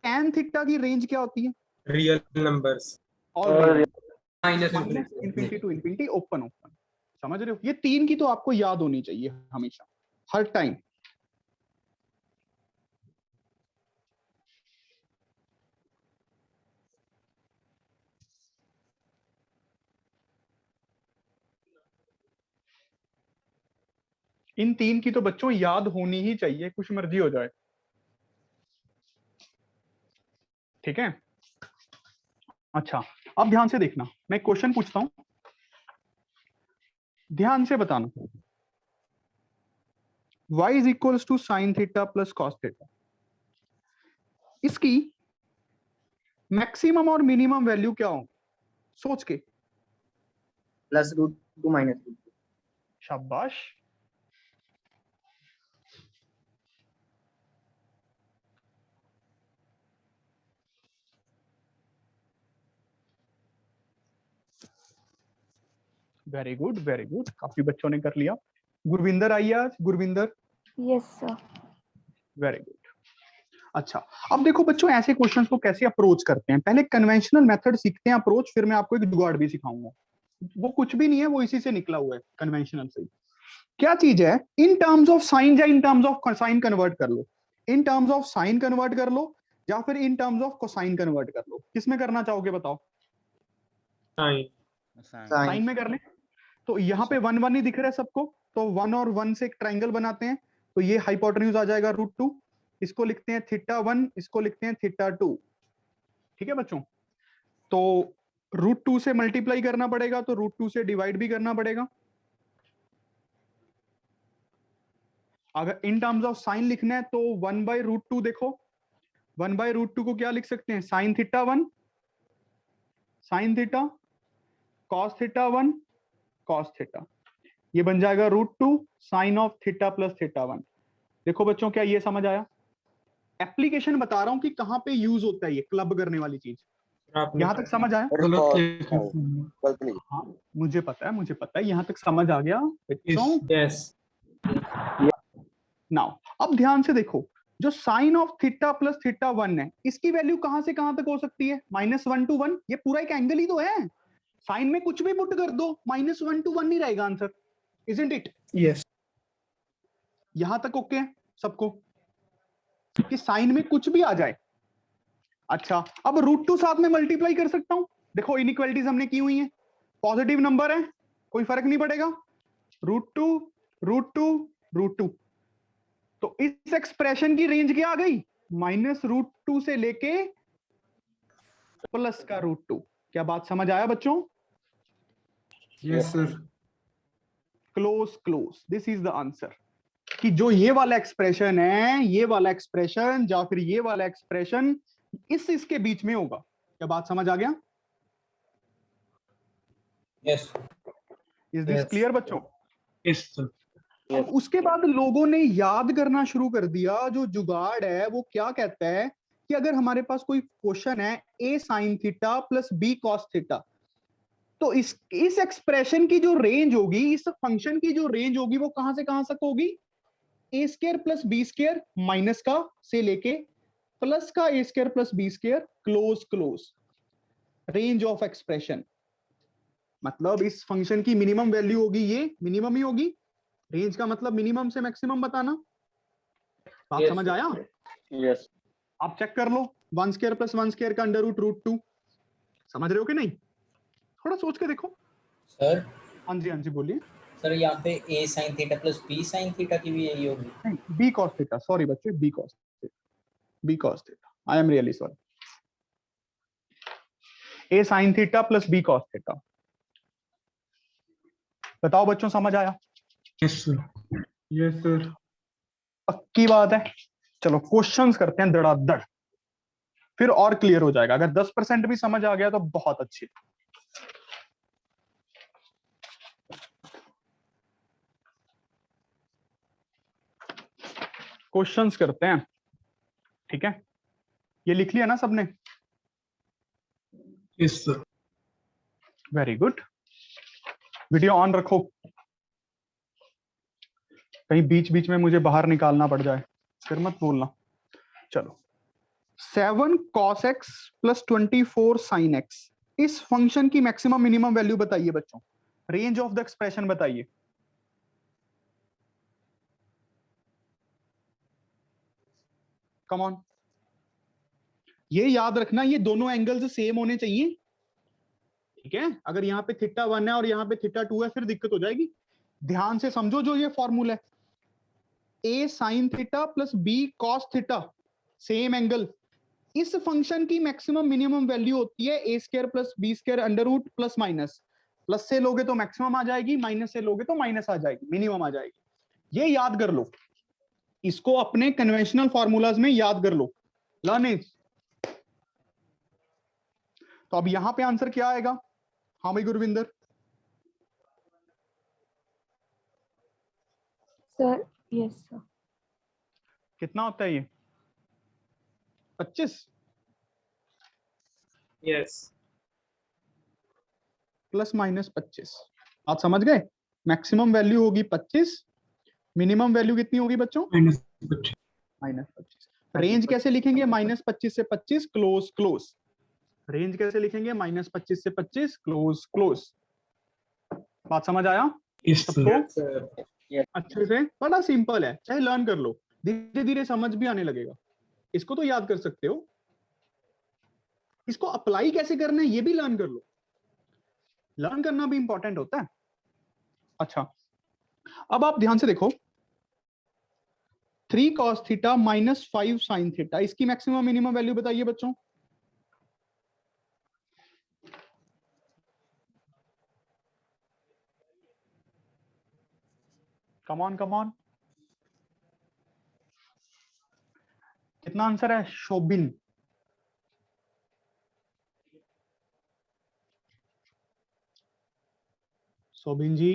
tan थीटा की रेंज क्या होती है? रियल नंबर्स और -∞ infinity to infinity, open open. समझ रहे हो? ये तीन की तो आपको याद होनी चाहिए हमेशा, हर टाइम। इन तीन की तो बच्चों याद होनी ही चाहिए, कुछ मर्जी हो जाए। ठीक है? अच्छा, अब ध्यान से देखना, मैं क्वेश्चन पूछता हूं, ध्यान से बताना। y is equals to sine theta plus cos theta, इसकी मैक्सिमम और मिनिमम वैल्यू क्या हो? सोच के। +√2 -√2 शाबाश, वेरी गुड वेरी गुड, काफी बच्चों ने कर लिया। गुरविंदर आइए आज, Gurvinder. Yes sir. Very good. अच्छा, अब देखो बच्चों ऐसे क्वेश्चंस को कैसे अप्रोच करते हैं। पहले कन्वेंशनल मेथड सीखते हैं अप्रोच, फिर मैं आपको एक जुगाड़ भी सिखाऊंगा। वो कुछ भी नहीं है, वो इसी से निकला हुआ है, कन्वेंशनल से। क्या चीज है? इन टर्म्स ऑफ साइन या in terms of sine convert कर लो, in terms of sine convert कर लो या फिर in terms of cosine convert कर लो। किसमें करना चाहोगे बताओ? साइन में कर ले। तो यहाँ पे 1 1 ही दिख रहा है सबको, तो 1 और 1 से एक ट्राइंगल बनाते हैं, तो ये हाइपोटेन्यूज आ जाएगा √2। इसको लिखते हैं θ1, इसको लिखते हैं θ2। ठीक है बच्चों? तो √2 से मल्टीप्लाई करना पड़ेगा, तो √2 से डिवाइड भी करना पड़ेगा। अगर इन टर्म्स ऑफ साइन लिखना है तो 1/√2, देखो 1/√2 को क्या लिख सकते हैं? Sine θ1 sine theta, cos θ1 cos theta, ये बन जाएगा √2 साइन ऑफ थीटा प्लस θ1। देखो बच्चों, क्या ये समझ आया? एप्लीकेशन बता रहा हूं कि कहां पे यूज होता है ये क्लब करने वाली चीज। यहां तक समझ आया? हाँ, मुझे पता है, मुझे पता है, यहां तक समझ आ गया बच्चों? यस। नाउ अब ध्यान से देखो, जो साइन ऑफ थीटा प्लस θ1 है, इसकी वैल्यू कहां से कहां तक हो सकती है? -1 to 1। ये पूरा एक एंगल ही तो है, साइन में कुछ भी पुट कर दो, -1 to 1 ही रहेगा आंसर, इजंट इट? यस। यहां तक ओके है सबको कि साइन में कुछ भी आ जाए? अच्छा, अब √2 साथ में मल्टीप्लाई कर सकता हूं। देखो इनइक्वालिटीज हमने की हुई हैं, पॉजिटिव नंबर है, कोई फर्क नहीं पड़ेगा। √2 √2 √2, तो इस एक्सप्रेशन की रेंज क्या आ गई? -√2 से लेके प्लस का √2। क्या बात समझ आया बच्चों? Yes sir. Close close, this is the answer. कि जो ये वाला एक्सप्रेशन है, ये वाला एक्सप्रेशन या फिर ये वाला एक्सप्रेशन इसके बीच में होगा। क्या बात समझ आ गया? यस। इज दिस क्लियर बच्चों? Yes sir. अब उसके बाद लोगों ने याद करना शुरू कर दिया। जो जुगाड़ है वो क्या कहता है कि अगर हमारे पास कोई क्वेश्चन है a sin theta plus b cos theta, तो इस एक्सप्रेशन की जो रेंज होगी, इस फंक्शन की जो रेंज होगी, वो कहां से कहां तक होगी? A square plus B square minus का से लेके प्लस का a square plus B square close close range of expression. मतलब इस फंक्शन की मिनिमम वैल्यू होगी, ये मिनिमम ही होगी। रेंज का मतलब मिनिमम से मैक्सिमम बताना। बात समझ आया? यस। आप चेक कर लो, 1 स्क्वायर प्लस 1 स्क्वायर का अंडर रूट √2। समझ रहे हो कि नहीं? थोड़ा सोच के देखो। सर हाँ जी, हाँ जी, बोलिए। सर यहाँ पे a sin theta plus b sin theta की भी यही होगी। नहीं, बी कॉस थीटा, सॉरी बच्चे, b cos theta, I am really sorry. A sine theta plus B cos theta. बताओ बच्चों, समझ आया? Yes sir, yes sir. पक्की बात है। चलो क्वेश्चंस करते हैं धड़ाधड़, फिर और क्लियर हो जाएगा। अगर 10% भी समझ आ गया तो बहुत अच्छी। क्वेश्चंस करते हैं, ठीक है? ये लिख लिया ना सबने? Yes sir. Very good. Video on रखो, कहीं बीच बीच में मुझे बाहर निकालना पड़ जाए, फिर मत बोलना। चलो, 7 cos x plus 24 sin x, इस फंक्शन की मैक्सिमम मिनिमम वैल्यू बताइए बच्चों। रेंज ऑफ द एक्सप्रेशन बताइए। कम ऑन, ये याद रखना, ये दोनों एंगल्स सेम होने चाहिए, ठीक है? अगर यहाँ पे थीटा 1 है और यहाँ पे थीटा 2 है, फिर दिक्कत हो जाएगी। ध्यान से समझो जो ये फॉर्मूला है, a sine theta plus B cos theta, same angle. इस फंक्शन की मैक्सिमम मिनिमम वैल्यू होती है a square plus B square under root plus minus. Plus से लोगे तो मैक्सिमम आ जाएगी, माइनस से लोगे तो माइनस आ जाएगी, मिनिमम आ जाएगी। ये याद कर लो, इसको अपने कन्वेंशनल फॉर्मूलाज में याद कर लो। Learn it. तो अब यहां पे आंसर क्या आएगा? हाँ भाई गुरविंदर। Sir yes sir. कितना होता है ये? 25 यस। Plus minus 25। आप समझ गए? मैक्सिमम वैल्यू होगी 25, मिनिमम वैल्यू कितनी होगी बच्चों? -25। रेंज कैसे लिखेंगे? -25 से 25 क्लोज क्लोज। रेंज कैसे लिखेंगे? -25 से 25 क्लोज क्लोज। बात समझ आया सबको? अच्छे से, बड़ा सिंपल है, चाहे लर्न कर लो, धीरे धीरे समझ भी आने लगेगा। इसको तो याद कर सकते हो, इसको अप्लाई कैसे करना है ये भी लर्न कर लो। लर्न करना भी इंपॉर्टेंट होता है। अच्छा, अब आप ध्यान से देखो, 3 cos theta minus 5 sin theta, इसकी मैक्सिमम मिनिमम वैल्यू बताइए बच्चों। कम ऑन कम ऑन, कितना आंसर है शोभिन? शोभिन जी।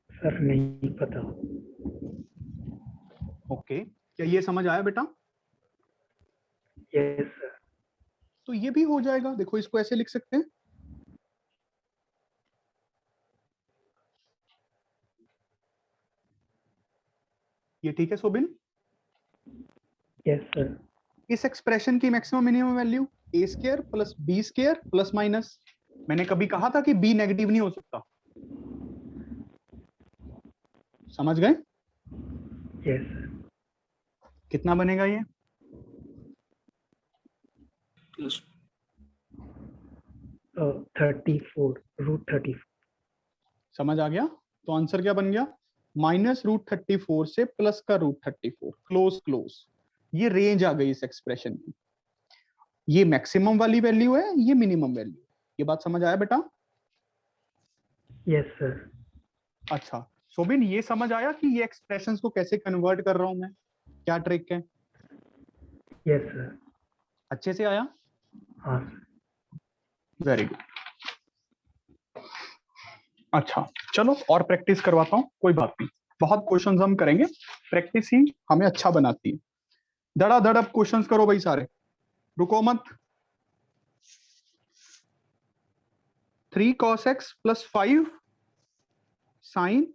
सर नहीं पता। ओके, क्या ये समझ आया बेटा? Yes sir. तो ये भी हो जाएगा, देखो इसको ऐसे लिख सकते हैं, ये ठीक है शोभिन? Yes sir. इस एक्सप्रेशन की maximum minimum value a square plus B square plus minus. मैंने कभी कहा था कि बी नेगेटिव नहीं हो सकता, समझ गए? यस। कितना बनेगा ये? प्लस 34 √34। समझ आ गया? तो आंसर क्या बन गया? -√34 से प्लस का √34, क्लोज क्लोज। ये रेंज आ गई इस एक्सप्रेशन की। ये मैक्सिमम वाली वैल्यू है, ये मिनिमम वैल्यू। ये बात समझ आया बेटा? Yes sir. अच्छा शोभिन, ये समझ आया कि ये एक्सप्रेशंस को कैसे कन्वर्ट कर रहा हूं मैं, क्या ट्रिक है? Yes sir. अच्छे से आया? हाँ। Very good. अच्छा चलो और प्रैक्टिस करवाता हूँ, कोई बात नहीं, बहुत क्वेश्चंस हम करेंगे, प्रैक्टिस ही हमें अच्छा बनाती है। धड़ाधड़ अब क्वेश्चंस करो भाई सारे, रुको मत। 3 cos x plus 5 sine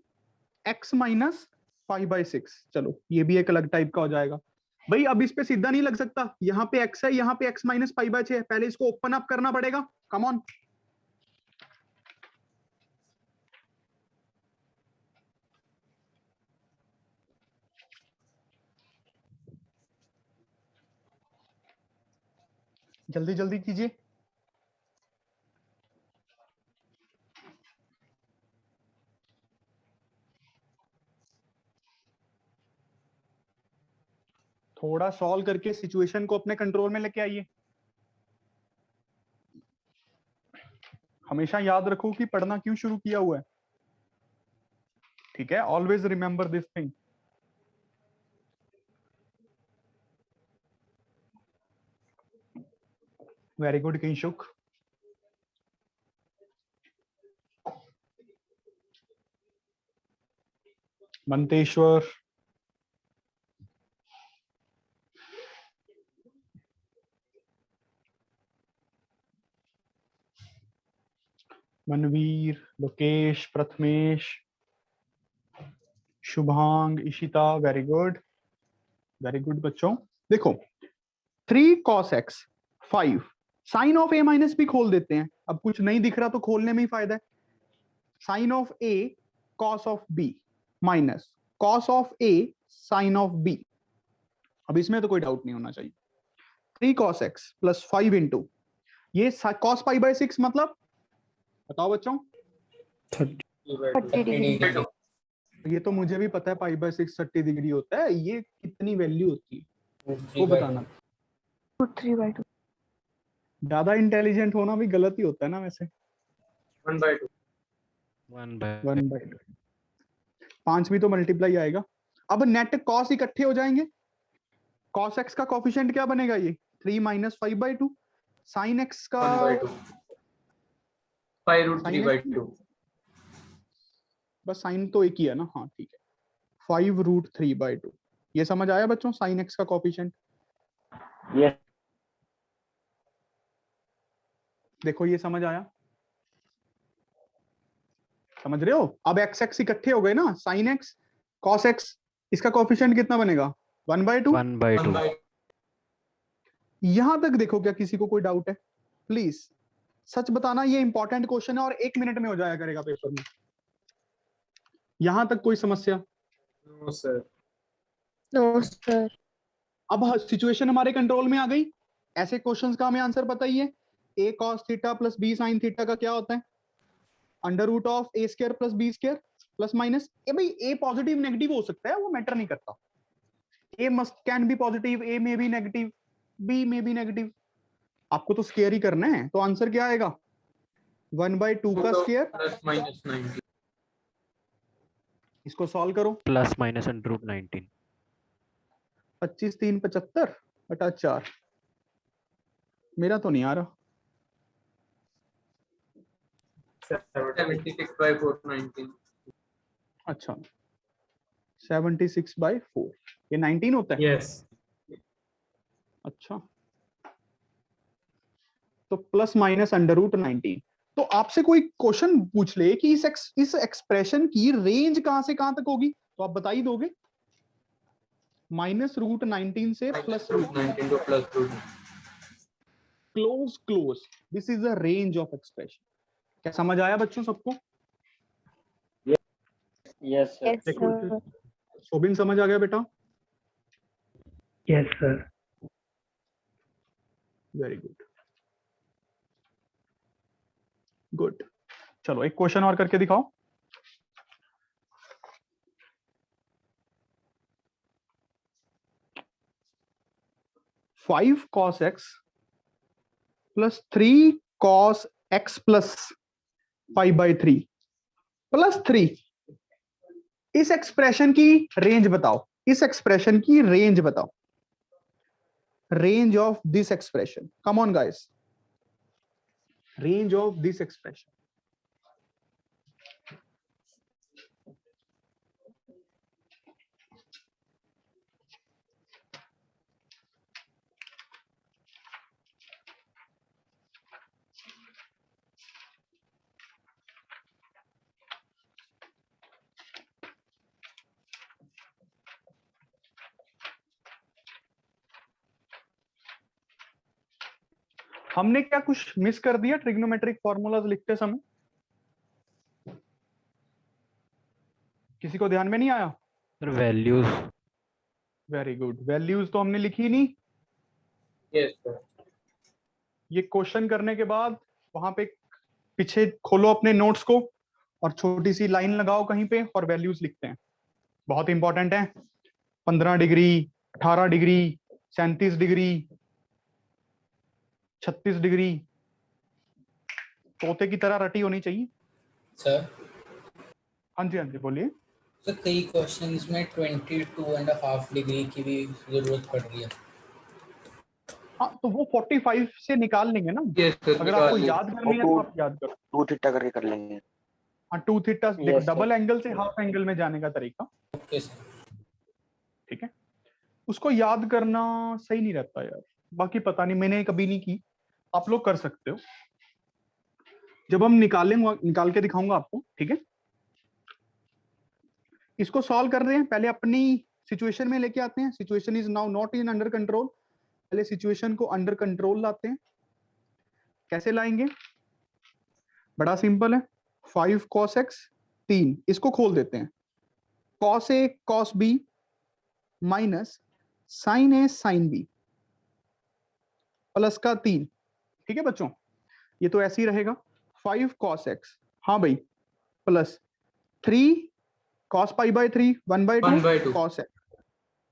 x minus 5/6। चलो ये भी एक अलग टाइप का हो जाएगा भाई। अब इस पे सीधा नहीं लग सकता, यहाँ पे x है, यहाँ पे x माइनस 5/6 है, पहले इसको ओपन अप करना पड़ेगा। कम ऑन, जल्दी जल्दी कीजिए। थोड़ा सॉल्व करके सिचुएशन को अपने कंट्रोल में लेके आइए। हमेशा याद रखो कि पढ़ना क्यों शुरू किया हुआ है, ठीक है? Always remember this thing. Very good Kinshuk. Manteshwar, Manveer, Lokesh, Prathamesh, Shubhang, Ishita, very good बच्चों। देखो 3 cos x 5 sine of a minus b खोल देते हैं। अब कुछ नहीं दिख रहा तो खोलने में ही फायदा है। Sine of a cos of b minus cos of a sine of b। अब इसमें तो कोई डाउट नहीं होना चाहिए। 3 cos x प्लस 5 इंटू ये cos π/6 मतलब बताओ बच्चों। 30 डिग्री। ये तो मुझे भी पता है π/6 30 डिग्री होता है। ये कितनी वैल्यू होती है वो बताना। रूट 3/2। ज्यादा इंटेलिजेंट होना भी गलत ही होता है ना वैसे। 1/2 1/2 5 भी तो मल्टीप्लाई आएगा। अब नेट कॉस इकट्ठे हो जाएंगे। कॉस एक्स का कोफिशिएंट क्या बनेगा? ये 3 माइनस 5/2। साइन एक्स का 1/2 sin x 5√3/2 बस साइन तो एक ही है ना। हाँ ठीक है, 5√3/2। ये समझ आया बच्चों साइन एक्स का कोफिशिएंट? यस देखो ये समझ आया, समझ रहे हो? अब एक्स एक्स इकट्ठे हो गए ना, साइन एक्स कॉस एक्स, इसका कोफिशिएंट कितना बनेगा? 1/2। 1/2 यहां तक देखो, क्या किसी को कोई डाउट है? प्लीज सच बताना, ये इंपॉर्टेंट क्वेश्चन है और 1 मिनट में हो जाया करेगा पेपर में। यहां तक कोई समस्या? No sir no sir. अब सिचुएशन हमारे कंट्रोल में आ गई। ऐसे क्वेश्चंस का हमें आंसर पता ही है। a cos theta plus b sin theta का क्या होता है? Under root of a square plus b square plus minus. ए भाई a पॉजिटिव नेगेटिव हो सकता है, वो मैटर नहीं करता। a must can be positive, a may be negative, b may be negative. आपको तो स्क्वायर ही करना है, तो आंसर क्या आएगा? 1/2 का स्क्वायर। प्लस माइनस 90 इसको सॉल्व करो। प्लस माइनस √19 25 3 75 बटा 4। मेरा तो नहीं आ रहा। 76/419 अच्छा 76/4, ये 19 होता है। यस अच्छा तो प्लस माइनस √19। तो आपसे कोई क्वेश्चन पूछ ले कि इस एक्सप्रेशन की रेंज कहां से कहां तक होगी, तो आप बता ही दोगे। -√19 से plus √19 to plus √19 close. This is the range of expression. क्या समझ आया बच्चों सबको? Yes sir yes sir. Sobin समझ आ गया बेटा? Yes, sir. Very good. चलो एक क्वेश्चन और करके दिखाओ। Five cos x plus 3 cos x plus 5/3 plus 3। इस एक्सप्रेशन की रेंज बताओ। इस एक्सप्रेशन की रेंज बताओ। Range of this expression, come on guys, range of this expression. हमने क्या कुछ मिस कर दिया ट्रिग्नोमेट्रिक फॉर्मूलाज लिखते समय? किसी को ध्यान में नहीं आया? Sir values. Very good, values तो हमने लिखी नहीं। Yes sir. ये क्वेश्चन करने के बाद वहां पे पीछे खोलो अपने नोट्स को और छोटी सी लाइन लगाओ कहीं पे और वैल्यूज लिखते हैं। बहुत इंपॉर्टेंट है। 15 डिग्री, 18 डिग्री, 37 डिग्री, 36 डिग्री, तोते की तरह रटी होनी चाहिए। सर हाँ जी, हाँ जी, बोलिए। सर कई क्वेश्चंस में 22.5 डिग्री की भी जरूरत पड़ रही है। हाँ, तो वो 45 से निकाल लेंगे ना। Yes sir. अगर आपको याद करनी है तो आप याद करो। 2 थीटा करके कर लेंगे। हाँ, 2 थीटा। देखो, Yes, sir. डबल एंगल से हाफ एंगल में जाने का तरीका। Okay sir. ठीक है, उसको याद करना सही नहीं रहता यार। बाकी पता नहीं, मैंने कभी नहीं की, आप लोग कर सकते हो। जब हम निकाल के दिखाऊंगा आपको। ठीक है, इसको सॉल्व कर रहे हैं। पहले अपनी सिचुएशन में लेके आते हैं। Situation is now not in under control. पहले सिचुएशन को अंडर कंट्रोल लाते हैं। कैसे लाएंगे? बड़ा सिंपल है। 5 cos x 3, इसको खोल देते हैं। cos a cos b minus sin a sin b plus का 3। ठीक है बच्चों, ये तो ऐसे ही रहेगा। 5 cos x, हाँ भाई, plus 3 cos pi by 3 1/2 cos x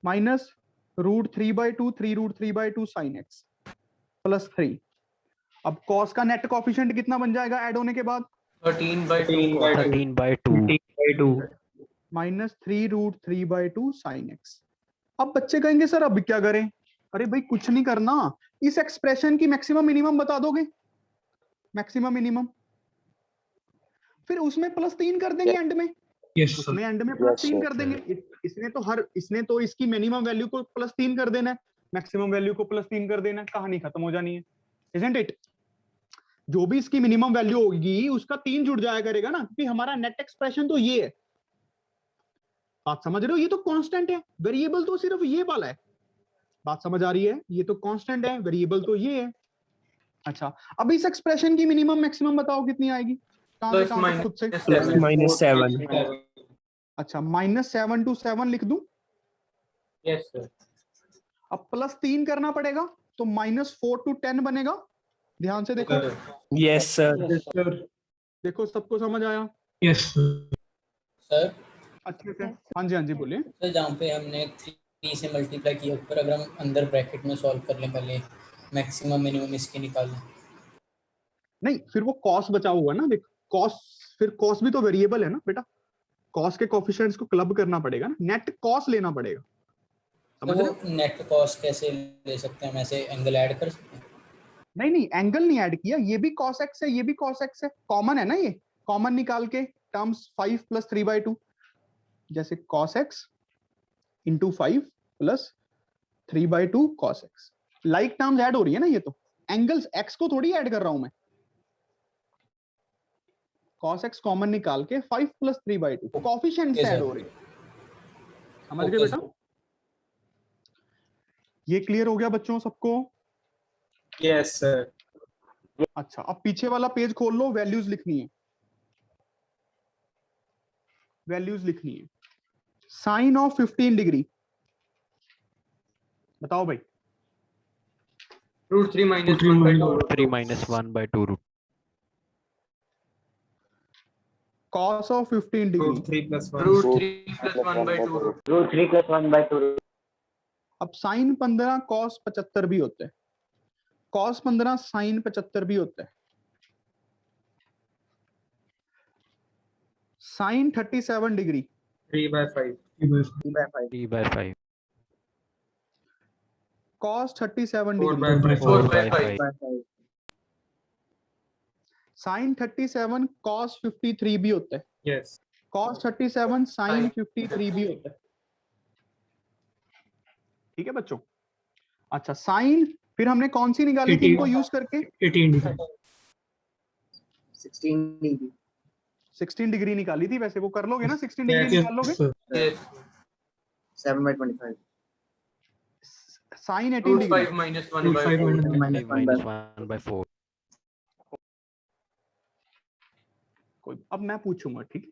minus √3/2 3√3/2 sin x plus 3। अब cos का नेट कोएफिशिएंट कितना बन जाएगा ऐड होने के बाद? 13/2 माइनस 3√3/2 sin x। अब बच्चे कहेंगे सर अब क्या करें? अरे भाई कुछ नहीं करना, इस एक्सप्रेशन की मैक्सिमम मिनिमम बता दोगे। मैक्सिमम मिनिमम, फिर उसमें +3 कर देंगे एंड में। यस उसमें एंड में +3 कर देंगे। इसने तो इसकी मिनिमम वैल्यू को +3 कर देना है, मैक्सिमम वैल्यू को +3 कर देना है, कहानी खत्म हो जानी है। Isn't it? जो भी इसकी मिनिमम वैल्यू होगी उसका 3 जुड़ जाया करेगा ना, क्योंकि हमारा नेट एक्सप्रेशन तो ये है। बात समझ रहे हो? ये तो कांस्टेंट है, वेरिएबल तो सिर्फ ये वाला है। बात समझ आ रही है? ये तो कांस्टेंट है, वेरिएबल तो ये है। अच्छा, अब इस एक्सप्रेशन की मिनिमम मैक्सिमम बताओ कितनी आएगी? कहां से खुद से? +-7। अच्छा, -7 to 7 लिख दूं? Yes sir. अब +3 करना पड़ेगा तो -4 to 10 बनेगा। ध्यान से देखो। Yes sir. देखो, सबको समझ आया? यस सर अच्छे से। हाँ जी, हाँ जी, बोलिए। सर जहाँ पे हमने 3 से मल्टीप्लाई किया ऊपर, अगर हम अंदर ब्रैकेट में सॉल्व कर लें पहले, मैक्सिमम मिनिमम इसके निकाल लें। नहीं, फिर वो कॉस बचा हुआ ना। देख, कॉस, फिर कॉस भी तो वेरिएबल है ना बेटा। कॉस के कोएफिशिएंट्स को क्लब करना पड़ेगा ना, नेट कॉस लेना पड़ेगा। तो समझ रहे हो? वो नेट कॉस्ट कैसे ले सकते हैं? हम ऐसे एंगल ऐड कर सकते हैं? नहीं नहीं, एंगल नहीं ऐड किया। ये भी cos x है, ये भी cos x है, कॉमन है ना। ये कॉमन निकाल के टर्म्स 5 + 3/2, जैसे cos x into 5 + 3/2 cos x। Like terms add हो रही है ना। ये तो एंगल्स x को थोड़ी ऐड कर रहा हूं मैं। cos x कॉमन निकाल के 5 + 3/2 कोएफिशिएंट्स ऐड हो रही है। समझ गए बेटा? ये क्लियर हो गया बच्चों सबको? Yes sir. अच्छा, अब पीछे वाला पेज खोल लो। वैल्यूज लिखनी है, वैल्यूज लिखनी है। साइन ऑफ 15 डिग्री बताओ भाई। √3 - 1/2 cos of 15 डिग्री √3 + 1/2 √3 + 1/2। अब साइन 15 cos 75 भी होता है, cos 15 साइन 75 भी होता है। Sine 37 degree 3/5। 3/5 cos 37 degree 4/5 sine 37 cos 53 भी होता है। यस। cos 37 साइन 53 भी होता है। ठीक है बच्चों? अच्छा, साइन फिर हमने कौन सी निकाली थी इनको यूज करके? 18 डिग्री 16 डिग्री निकाली थी। वैसे वो कर लोगे ना? 16 डिग्री निकाल लोगे? 7/25। Sine 18 Root degree 5 minus 1 Root by 5 4. minus 1 minus 1 by 4. कोई, अब मैं पूछूंगा, ठीक है?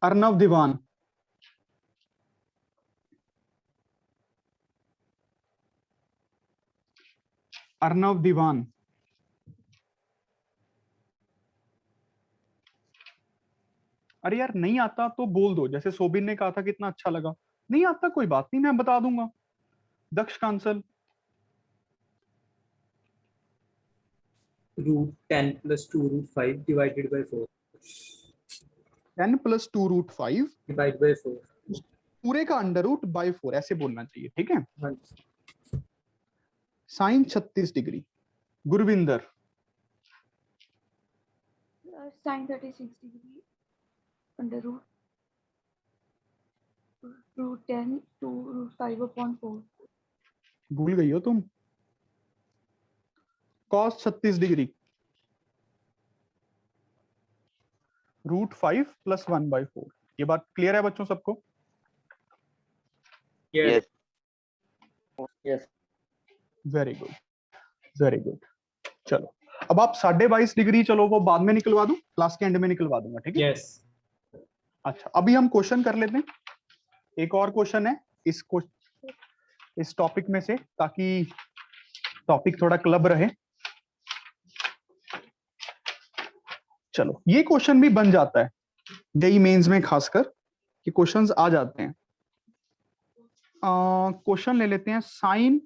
अर्नव दीवान, अर्नव दीवान, अरे यार नहीं आता तो बोल दो, जैसे सोबिन ने कहा था कितना अच्छा लगा। नहीं आता कोई बात नहीं, मैं बता दूंगा। दक्ष Kansal, root 10 plus 2 root 5 divided by 4 10 + 2 √5 divided by 4. पूरे का अंडर रूट बाई 4 ऐसे बोलना चाहिए, ठीक है? हाँ जी। Sine 36 degree, Gurvinder, Sin 36 degree under root 10 to root 5 upon 4. भूल गई हो तुम। Cos 36 degree, √5 + 1/4। ये बात क्लियर है बच्चों सबको? Yes. Yes. Very good, very good. चलो अब आप 22.5 डिग्री, चलो वो बाद में निकलवा दूं, क्लास के एंड में निकलवा दूंगा, ठीक है? Yes. अच्छा, अभी हम क्वेश्चन कर लेते हैं। एक और क्वेश्चन है इस टॉपिक में से, ताकि टॉपिक थोड़ा क्लब रहे। चलो, ये क्वेश्चन भी बन जाता है जेईई मेंस में, खासकर कि क्वेश्चंस आ जाते हैं। क्वेश्चन ले लेते हैं, sine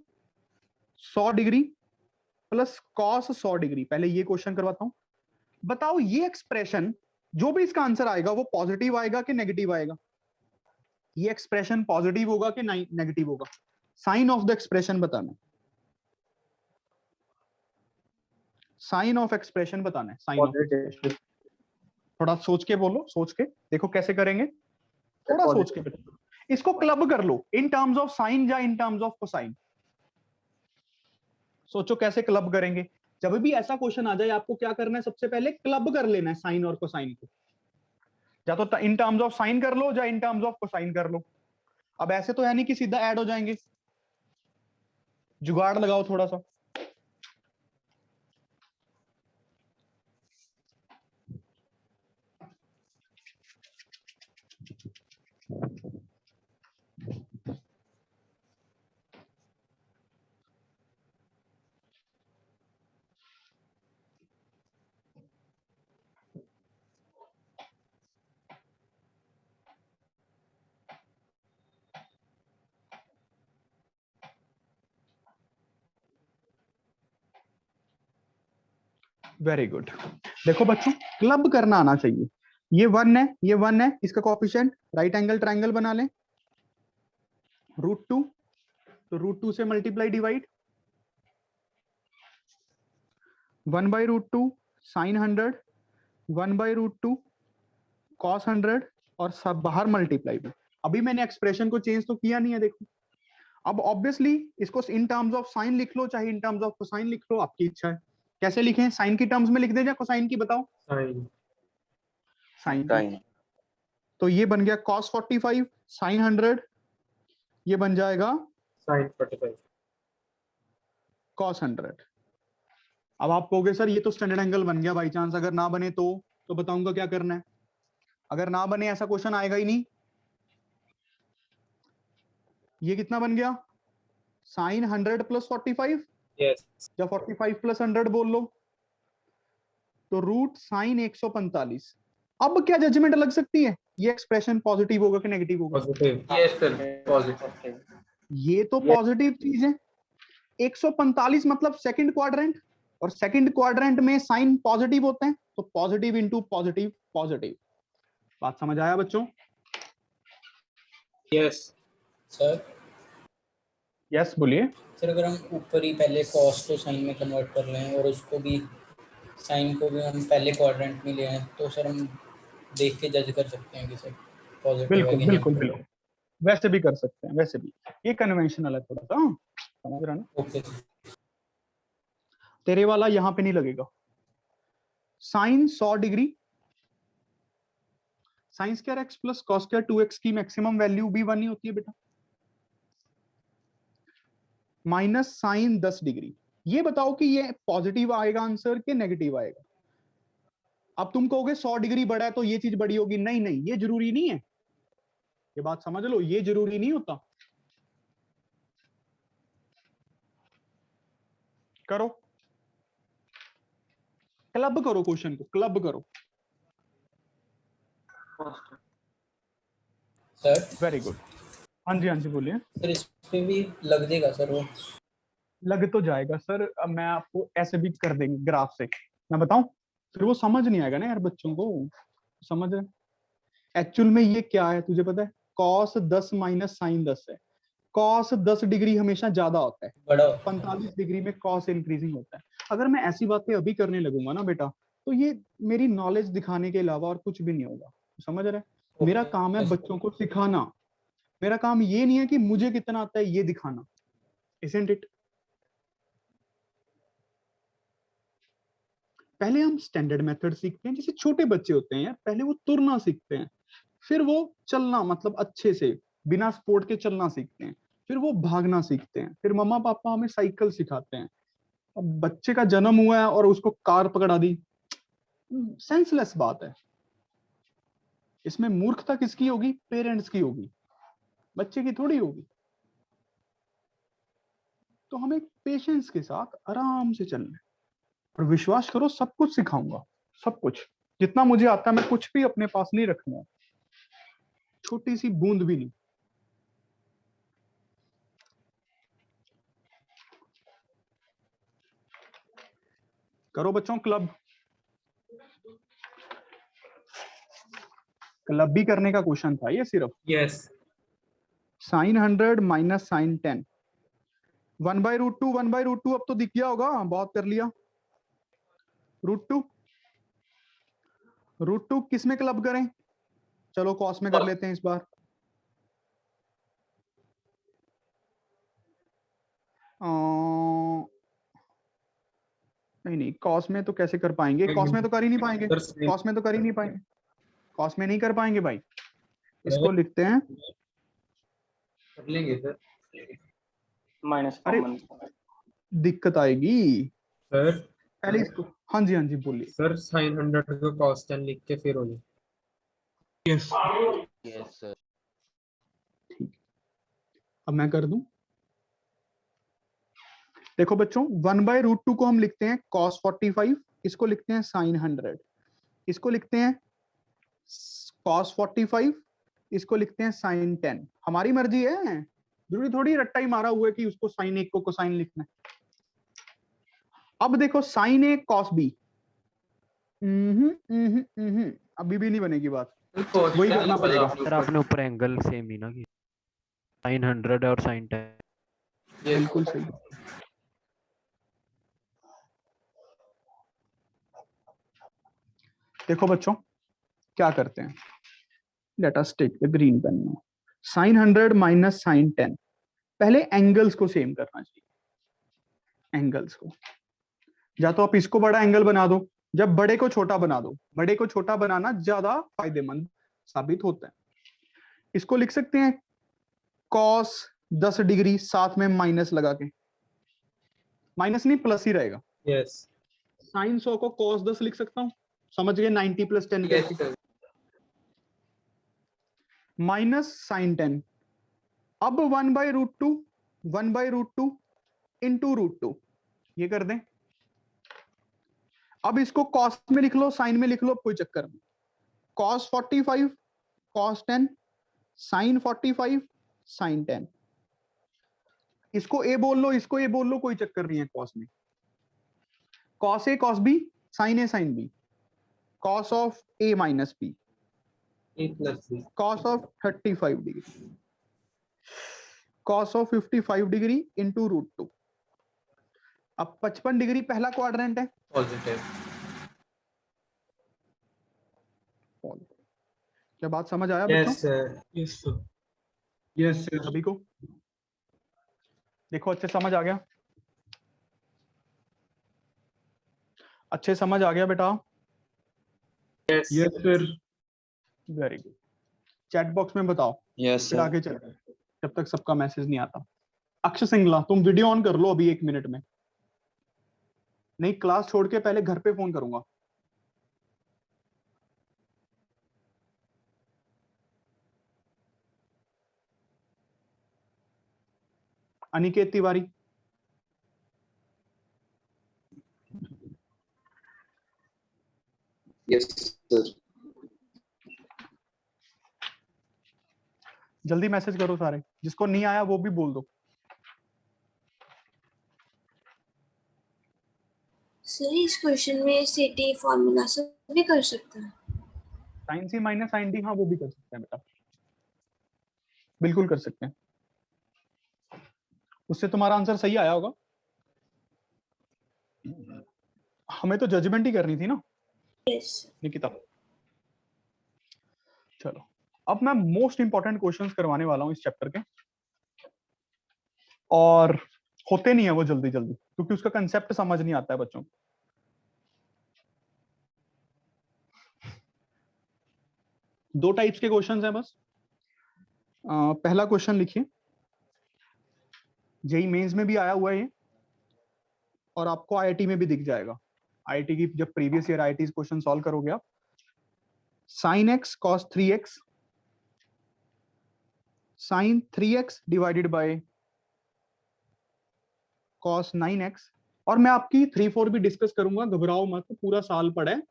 100 degree plus cos 100 degree. पहले ये क्वेश्चन करवाता हूं। बताओ ये एक्सप्रेशन, जो भी इसका आंसर आएगा वो पॉजिटिव आएगा कि नेगेटिव आएगा? ये एक्सप्रेशन पॉजिटिव होगा कि नेगेटिव होगा? साइन ऑफ द एक्सप्रेशन बताना है, साइन ऑफ एक्सप्रेशन बताना है, साइन ऑफ एक्सप्रेशन। थोड़ा सोच के बोलो, सोच के देखो कैसे करेंगे, थोड़ा सोच के बताओ। इसको क्लब कर लो, इन टर्म्स ऑफ साइन या इन टर्म्स ऑफ कोसाइन। सोचो कैसे क्लब करेंगे। जब भी ऐसा क्वेश्चन आ जाए आपको क्या करना है, सबसे पहले क्लब कर लेना है साइन और कोसाइन को। या तो इन टर्म्स ऑफ साइन कर लो या इन टर्म्स ऑफ कोसाइन कर लो। अब ऐसे तो है नहीं कि सीधा ऐड हो जाएंगे, जुगाड़ लगाओ थोड़ा सा। Very good. देखो बच्चों, क्लब करना आना चाहिए। ये 1 है, ये 1 है, इसका कोएफिशिएंट राइट एंगल ट्रायंगल बना लें, √2, तो √2 से मल्टीप्लाई डिवाइड, 1/√2 साइन 100, 1/√2 कॉस 100, और सब बाहर मल्टीप्लाई में। अभी मैंने एक्सप्रेशन को चेंज तो किया नहीं है, देखो। अब ऑब्वियसली इसको इन टर्म्स ऑफ साइन लिख लो चाहे इन टर्म्स ऑफ कोसाइन लिख लो, आपकी इच्छा है। कैसे लिखें, साइन की टर्म्स में लिख दें या कोसाइन की, बताओ? Sin. साइन। तो ये बन गया cos 45 साइन 100, ये बन जाएगा Sin 45. cos 100। अब आप कहोगे सर ये तो स्टैंडर्ड एंगल बन गया, बाई चांस अगर ना बने तो बताऊंगा क्या करना है। अगर ना बने ऐसा क्वेश्चन आएगा ही नहीं। ये कितना बन गया, साइन 100 + 45, Yes. या 45 + 100 बोल लो, तो रूट साइन 145। अब क्या जजमेंट लग सकती है, ये एक्सप्रेशन पॉजिटिव होगा कि नेगेटिव होगा? Positive. Yes, sir. Positive. ये तो पॉजिटिव चीज है। 145 मतलब सेकंड क्वाड्रेंट, और सेकंड क्वाड्रेंट में साइन पॉजिटिव होते हैं, तो पॉजिटिव इंटू पॉजिटिव पॉजिटिव। बात समझ आया बच्चों? Yes. सर यस बोलिए। सर, अगर हम ऊपर ही पहले कॉस को साइन में कन्वर्ट कर लें और उसको भी साइन को भी हम पहले क्वाड्रेंट में ले आए, तो सर हम देख के जज कर सकते हैं कि सर पॉजिटिव है बिल्कुल कि बिल्कुल नेगेटिव। बिल्कुल, वैसे भी कर सकते हैं, वैसे भी। ये कन्वेंशनल है थोड़ा सा, समझ रहा ना? ओके। तेरे वाला यहाँ पे नहीं लगेगा। Sine 100 degree, sine square x plus cos square 2x की मैक्सिमम वैल्यू भी 1 ही होती है बेटा। माइनस साइन 10 डिग्री, ये बताओ कि ये पॉजिटिव आएगा आंसर के नेगेटिव आएगा। अब तुम कहोगे 100 डिग्री बड़ा है तो ये चीज बड़ी होगी, नहीं नहीं, ये जरूरी नहीं है, ये बात समझ लो, ये जरूरी नहीं होता। करो, क्लब करो, क्वेश्चन को क्लब करो। Sir very good. हाँ जी, हाँ जी बोलिए। सर इस पे भी लग जाएगा सर वो? लग तो जाएगा सर, अब मैं आपको ऐसे भी कर देंगे ग्राफ से, मैं बताऊं, फिर वो समझ नहीं आएगा ना यार बच्चों को, समझ रहे। एक्चुअल में ये क्या है तुझे पता है? कॉस 10 माइनस साइन 10 है। कॉस 10 डिग्री हमेशा ज्यादा होता है, बड़ा 45 डिग्री में कॉस इंक्रीजिंग होता है। अगर मैं ऐसी बातें अभी करने लगूंगा ना बेटा, तो ये मेरी नॉलेज दिखाने के अलावा और कुछ भी नहीं होगा, समझ रहे। मेरा काम है बच्चों को सिखाना, मेरा काम ये नहीं है कि मुझे कितना आता है ये दिखाना, isn't it? पहले हम स्टैंडर्ड मेथड सीखते हैं, जैसे छोटे बच्चे होते हैं यार, पहले वो तुरना सीखते हैं, फिर वो चलना मतलब अच्छे से बिना सपोर्ट के चलना सीखते हैं, फिर वो भागना सीखते हैं, फिर मम्मा पापा हमें साइकिल सिखाते हैं। अब बच्चे का जन्म हुआ है और उसको कार पकड़ा दी, सेंसलेस बात है। इसमें मूर्खता किसकी होगी? पेरेंट्स की होगी, बच्चे की थोड़ी होगी। तो हमें पेशेंस के साथ आराम से चलना है, और विश्वास करो सब कुछ सिखाऊंगा, सब कुछ जितना मुझे आता है, मैं कुछ भी अपने पास नहीं रखना, छोटी सी बूंद भी नहीं। करो बच्चों क्लब, क्लब भी करने का क्वेश्चन था ये सिर्फ। यस साइन 100 माइनस साइन 10, 1/√2 1/√2, अब तो दिख गया होगा, बहुत कर लिया। √2 किस में क्लब करें? चलो कॉस में कर लेते हैं इस बार। नहीं नहीं, कॉस में तो कैसे कर पाएंगे, कॉस में तो कर ही नहीं पाएंगे, कॉस में तो कर ही नहीं पाएंगे, कॉस में नहीं कर पाएंगे भाई। इसको लिखते हैं, कर लेंगे सर। माइनस अरे दिक्कत आएगी सर पहले इसको। हाँ जी, हाँ जी बोलिए। सर साइन 100 को cos 10 लिख के फिर हो जाए। Yes Yes, sir. अब मैं कर दूं, देखो बच्चों 1/√2 को हम लिखते हैं cos 45, इसको लिखते हैं sin 100, इसको लिखते हैं cos 45, इसको लिखते हैं sin 10। हमारी मर्जी है, जरूरी थोड़ी रट्टा ही मारा हुआ है कि उसको sin 1 को कोसाइन लिखना है। अब देखो sin A cos B, अभी भी नहीं बनेगी बात, वही करना पड़ेगा। सर आपने ऊपर एंगल सेम ही ना की, साइन 100 और साइन 10। बिल्कुल सही। देखो बच्चों क्या करते हैं, let us take the green pen now. Sine 100 minus sine 10, पहले एंगल्स को सेम करना चाहिए, एंगल्स को, या तो आप इसको बड़ा एंगल बना दो, जब बड़े को छोटा बना दो, बड़े को छोटा बनाना ज्यादा फायदेमंद साबित होता है। इसको लिख सकते हैं cos 10 डिग्री, साथ में माइनस लगा के, माइनस नहीं प्लस ही रहेगा। यस साइन 100 को cos 10 लिख सकता हूं, समझ गए, 90 + 10 करके, माइनस साइन 10। अब 1/√2 इंटू √2, ये कर दें। अब इसको cos में लिख लो, साइन में लिख लो, कोई चक्कर नहीं। cos 45 cos 10, sin 45 sin 10, इसको a बोल लो, इसको a बोल लो, कोई चक्कर नहीं है cos में। cos A cos B, sin A sin B, cos of A minus B, A plus B, cos of 35 degree, cos of 55 degree into √2। अब 55 डिग्री पहला क्वाड्रेंट है, पॉजिटिव। क्या बात समझ आया बच्चों? Yes sir yes sir yes sir. सभी को देखो अच्छे समझ आ गया, अच्छे समझ आ गया बेटा? Yes sir. Very good. Chat box में बताओ, यस फिर सर। आगे चलते हैं जब तक सबका मैसेज नहीं आता। अक्षय सिंगला, तुम वीडियो ऑन कर लो अभी 1 मिनट में, नहीं क्लास छोड़ के पहले घर पे फोन करूंगा। Aniket Tiwari, yes sir. जल्दी मैसेज करो सारे, जिसको नहीं आया वो भी बोल दो। सर इस क्वेश्चन में सीटी फॉर्मूला से भी कर सकते हैं। Sign C minus sine D, हाँ वो भी कर सकते हैं बेटा, बिल्कुल कर सकते हैं। उससे तुम्हारा आंसर सही आया होगा। हमें तो जजमेंट ही करनी थी ना यस। निकिता। चलो अब मैं मोस्ट इंपॉर्टेंट क्वेश्चंस करवाने वाला हूं इस चैप्टर के, और होते नहीं है वो जल्दी जल्दी क्योंकि उसका कंसेप्ट समझ नहीं आता है बच्चों को। दो टाइप्स के क्वेश्चंस हैं बस। पहला क्वेश्चन लिखिए, जेई मेंस में भी आया हुआ है ये, और आपको आईआईटी में भी दिख जाएगा। आईआईटी की जब previous year IIT question solve करोगे आप, sine x cos 3x sine 3x divided by cos 9x, और मैं आपकी 3-4 भी डिस्कस करूंगा, घबराओ मत, पूरा साल पड़ा है,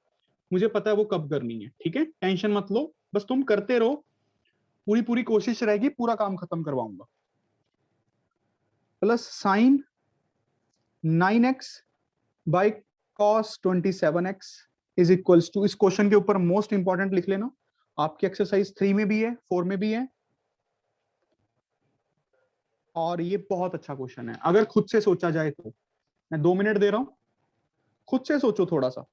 मुझे पता है वो कब करनी है, ठीक है, टेंशन मत लो, बस तुम करते रहो, पूरी पूरी कोशिश रहेगी, पूरा काम खत्म करवाऊंगा। Plus sine 9x by cos 27x is equals to, इस क्वेश्चन के ऊपर मोस्ट इंपॉर्टेंट लिख लेना, आपकी एक्सरसाइज 3 में भी है, 4 में भी है, और ये बहुत अच्छा क्वेश्चन है अगर खुद से सोचा जाए तो। मैं 2 मिनट दे रहा हूं, खुद से सोचो थोड़ा सा,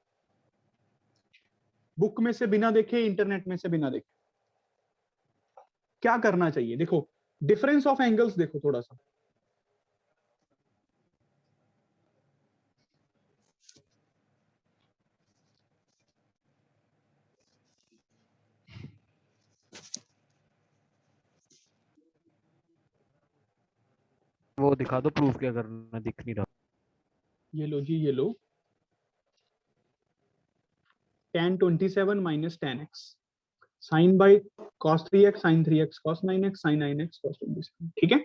बुक में से बिना देखे, इंटरनेट में से बिना देखे क्या करना चाहिए। देखो डिफरेंस ऑफ एंगल्स देखो थोड़ा सा, वो दिखा दो प्रूफ क्या करना, दिख नहीं रहा। ये लो जी, ये लो, tan 27 माइनस tan x sine by cos 3x sin 3x cos 9x sin 9x cos 27, ठीक है।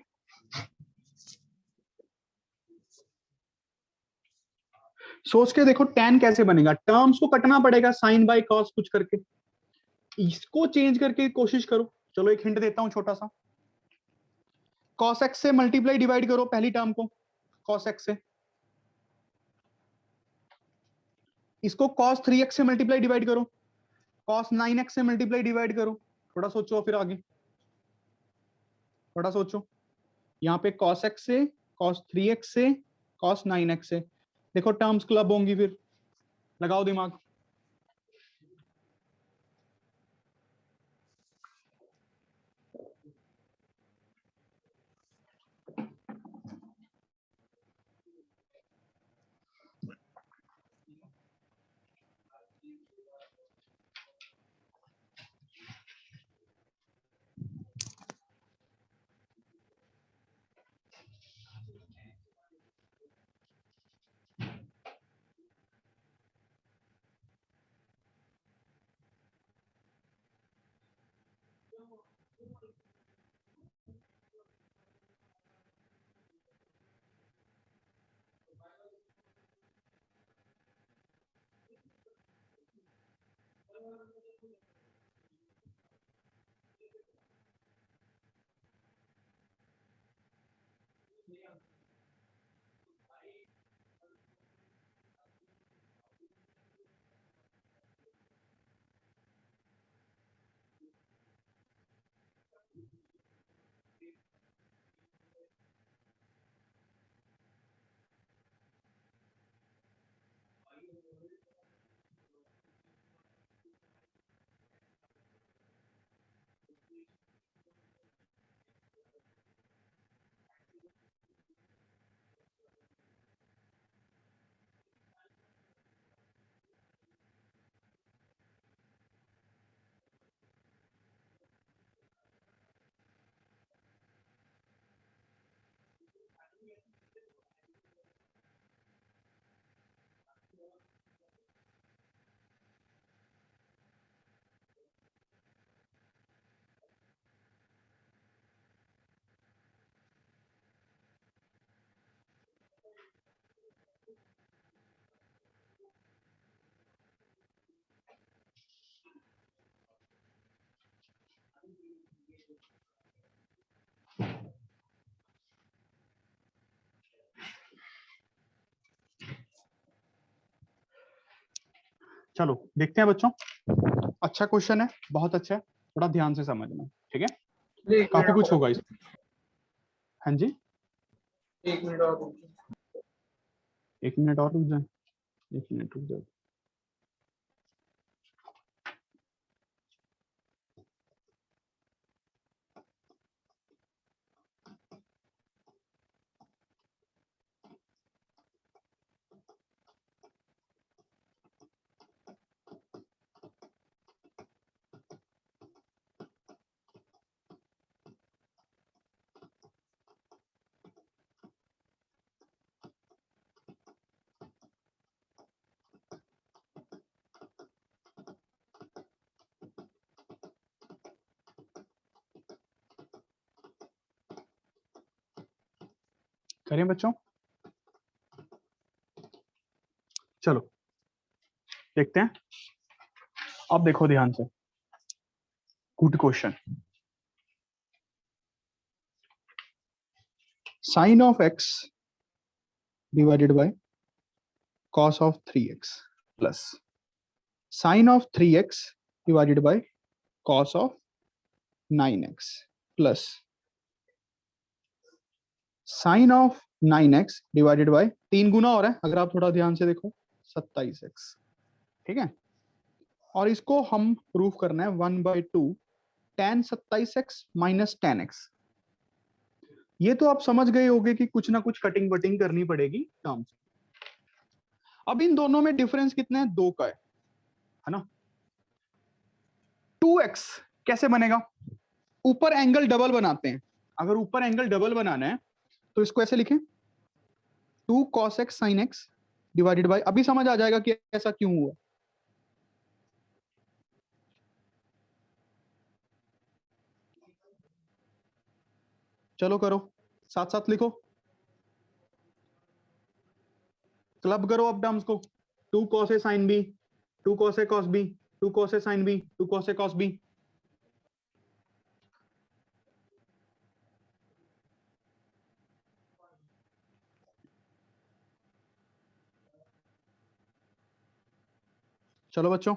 सोच के देखो tan कैसे बनेगा, टर्म्स को कटना पड़ेगा साइन बाय cos कुछ करके, इसको चेंज करके कोशिश करो। चलो एक हिंट देता हूं छोटा सा, cos x से मल्टीप्लाई डिवाइड करो पहली टर्म को, cos x से, इसको cos 3x से मल्टीप्लाई डिवाइड करो, cos 9x से मल्टीप्लाई डिवाइड करो, थोड़ा सोचो फिर आगे, थोड़ा सोचो, यहाँ पे cos x से, cos 3x से, cos 9x से, देखो टर्म्स क्लब होंगी, फिर लगाओ दिमाग। चलो देखते हैं बच्चों, अच्छा क्वेश्चन है, बहुत अच्छा है, थोड़ा ध्यान से समझना, ठीक है, काफी कुछ होगा इसमें। हाँ जी, 1 मिनट और रुकिए। 1 मिनट और रुक जाए, 1 मिनट रुक जाए। करें बच्चों, चलो देखते हैं। अब देखो ध्यान से, good question. Sine of x divided by cos of 3x plus sine of 3x divided by cos of 9x plus sine of 9x divided by 3 गुना हो रहा है, अगर आप थोड़ा ध्यान से देखो, 27x, ठीक है। और इसको हम प्रूफ करना है 1/2 tan 27x minus tan x। ये तो आप समझ गए होगे कि कुछ ना कुछ कटिंग वटिंग करनी पड़ेगी टर्म्स। अब इन दोनों में डिफरेंस कितना है, 2 का है ना। 2x कैसे बनेगा, ऊपर एंगल डबल बनाते हैं। अगर ऊपर एंगल डबल बनाना है तो इसको ऐसे लिखें, 2 cos x sin x divided bye, अभी समझ आ जाएगा कि ऐसा क्यों हुआ। चलो करो, साथ साथ लिखो, क्लब करो अब टर्म्स को। 2 cos a sin b, 2 cos a cos b, 2 cos a sin b, 2 cos a cos b। चलो बच्चों,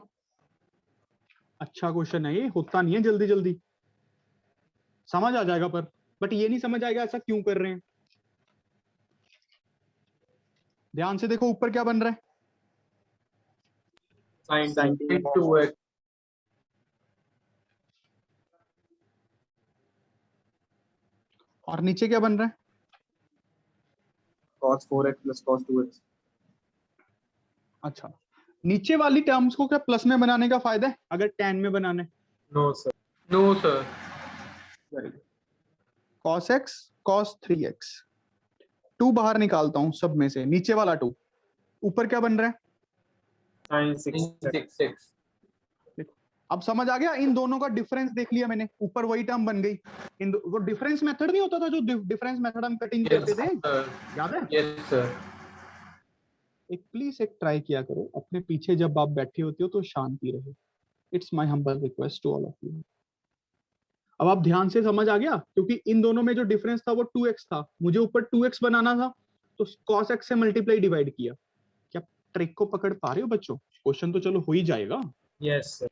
अच्छा क्वेश्चन है ये, होता नहीं है जल्दी जल्दी, समझ आ जाएगा पर, बट ये नहीं समझ आएगा ऐसा क्यों कर रहे हैं। ध्यान से देखो, ऊपर क्या बन रहा है, sin 2x और नीचे क्या बन रहा है, cos 4x plus cos 2x। अच्छा, नीचे वाली टर्म्स को क्या प्लस में बनाने का फायदा है अगर tan में बनाना है। No sir, no sir. Very good, cos x cos 3x, 2 बाहर निकालता हूं सब में से, नीचे वाला 2, ऊपर क्या बन रहा है, sin 6x। देखो अब समझ आ गया। इन दोनों का डिफरेंस देख लिया मैंने, ऊपर वही टर्म बन गई। वो डिफरेंस मेथड नहीं होता था, जो डिफरेंस मेथड हम कटिंग करते थे, याद है। Yes sir. एक प्लीज एक ट्राई किया करो, अपने पीछे जब आप बैठे होते हो तो शांति रहे। It's my humble request to all of you. अब आप ध्यान से समझ आ गया, क्योंकि इन दोनों में जो डिफरेंस था वो 2x था, मुझे ऊपर 2x बनाना था, तो cos x से मल्टीप्लाई डिवाइड किया। क्या ट्रिक को पकड़ पा रहे हो बच्चों, क्वेश्चन तो चलो हो ही जाएगा। Yes sir.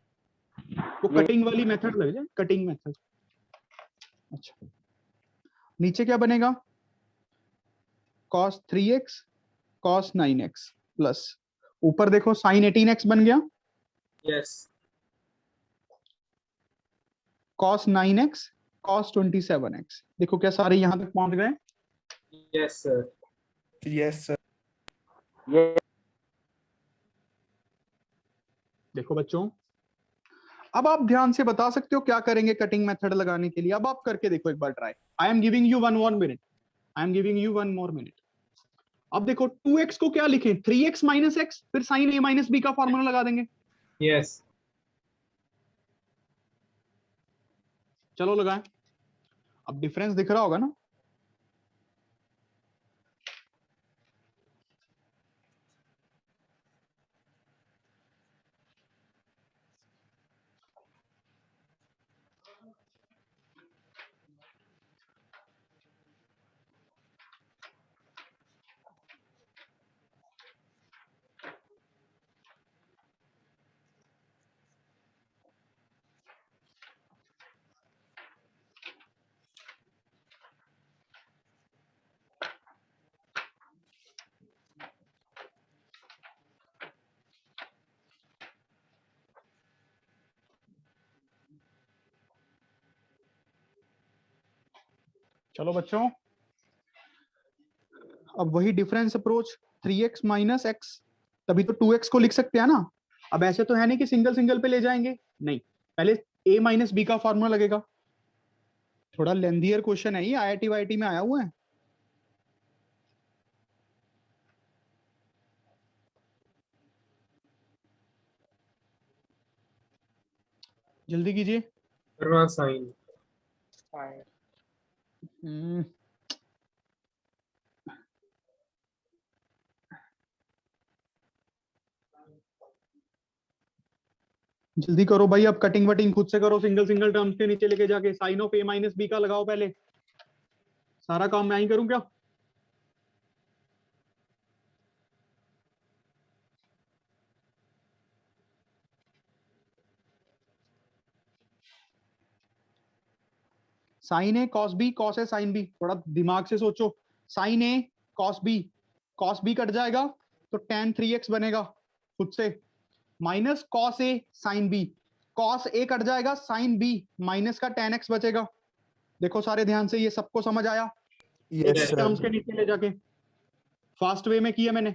वो कटिंग वाली मेथड लग जाए, कटिंग मेथड। अच्छा, नीचे क्या बनेगा, cos 3x cos 9x plus, ऊपर देखो sin 18x बन गया, yes cos 9x cos 27x। देखो क्या सारे यहां तक पहुंच गए, यस सर। Yes sir. देखो बच्चों, अब आप ध्यान से बता सकते हो क्या करेंगे कटिंग मेथड लगाने के लिए। अब आप करके देखो एक बार try, I am giving you one more minute, I am giving you one more minute. अब देखो 2x को क्या लिखें, 3x माइनस एक्स, फिर साइन a माइनस बी का फॉर्मूला लगा देंगे। यस चलो लगाएं, अब डिफरेंस दिख रहा होगा ना। चलो बच्चों, अब वही difference approach 3x minus x, तभी तो 2x को लिख सकते हैं ना। अब ऐसे तो है नहीं कि सिंगल सिंगल पे ले जाएंगे, नहीं, पहले a माइनस बी का फॉर्मूला लगेगा। थोड़ा लेंथियर क्वेश्चन है ये, IIT वाईटी में आया हुआ है। जल्दी कीजिए। साइन जल्दी करो भाई, अब कटिंग वटिंग खुद से करो, सिंगल सिंगल टर्म्स के नीचे लेके जाके sine of a minus B का लगाओ पहले। सारा काम मैं ही करूं क्या? साइन ए कॉस बी, कॉस ए साइन बी, थोड़ा दिमाग से सोचो। साइन ए कॉस बी कट जाएगा तो tan 3x बनेगा खुद से, minus cos A sine B, cos A cut जाएगा, साइन बी माइनस का tan x बचेगा। देखो सारे ध्यान से, ये सबको समझ आया? यस टर्म्स के सर। नीचे ले जाके फास्ट वे में किया मैंने।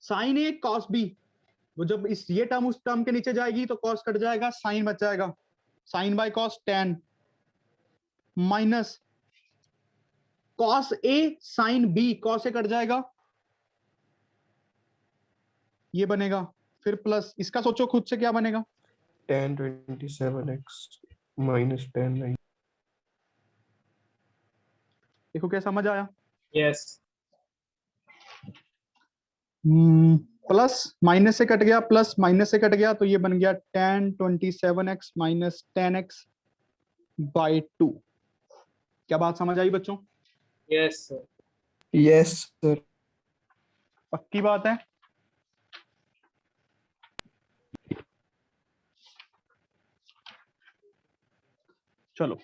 साइन ए कॉस बी, वो जब इस ये टर्म उस टर्म के नीचे जाएगी तो कॉस कट जाएगा, साइन बच जाएगा, sine by cos tan minus cos A sine B, cos A cut जाएगा, ये बनेगा, फिर प्लस इसका सोचो खुद से क्या बनेगा। tan 27x minus tan 9। देखो क्या समझ आया? यस प्लस माइनस से कट गया, प्लस माइनस से कट गया, तो ये बन गया tan 27x minus tan x by 2। क्या बात समझ आई बच्चों? Yes yes sir. पक्की बात है? चलो,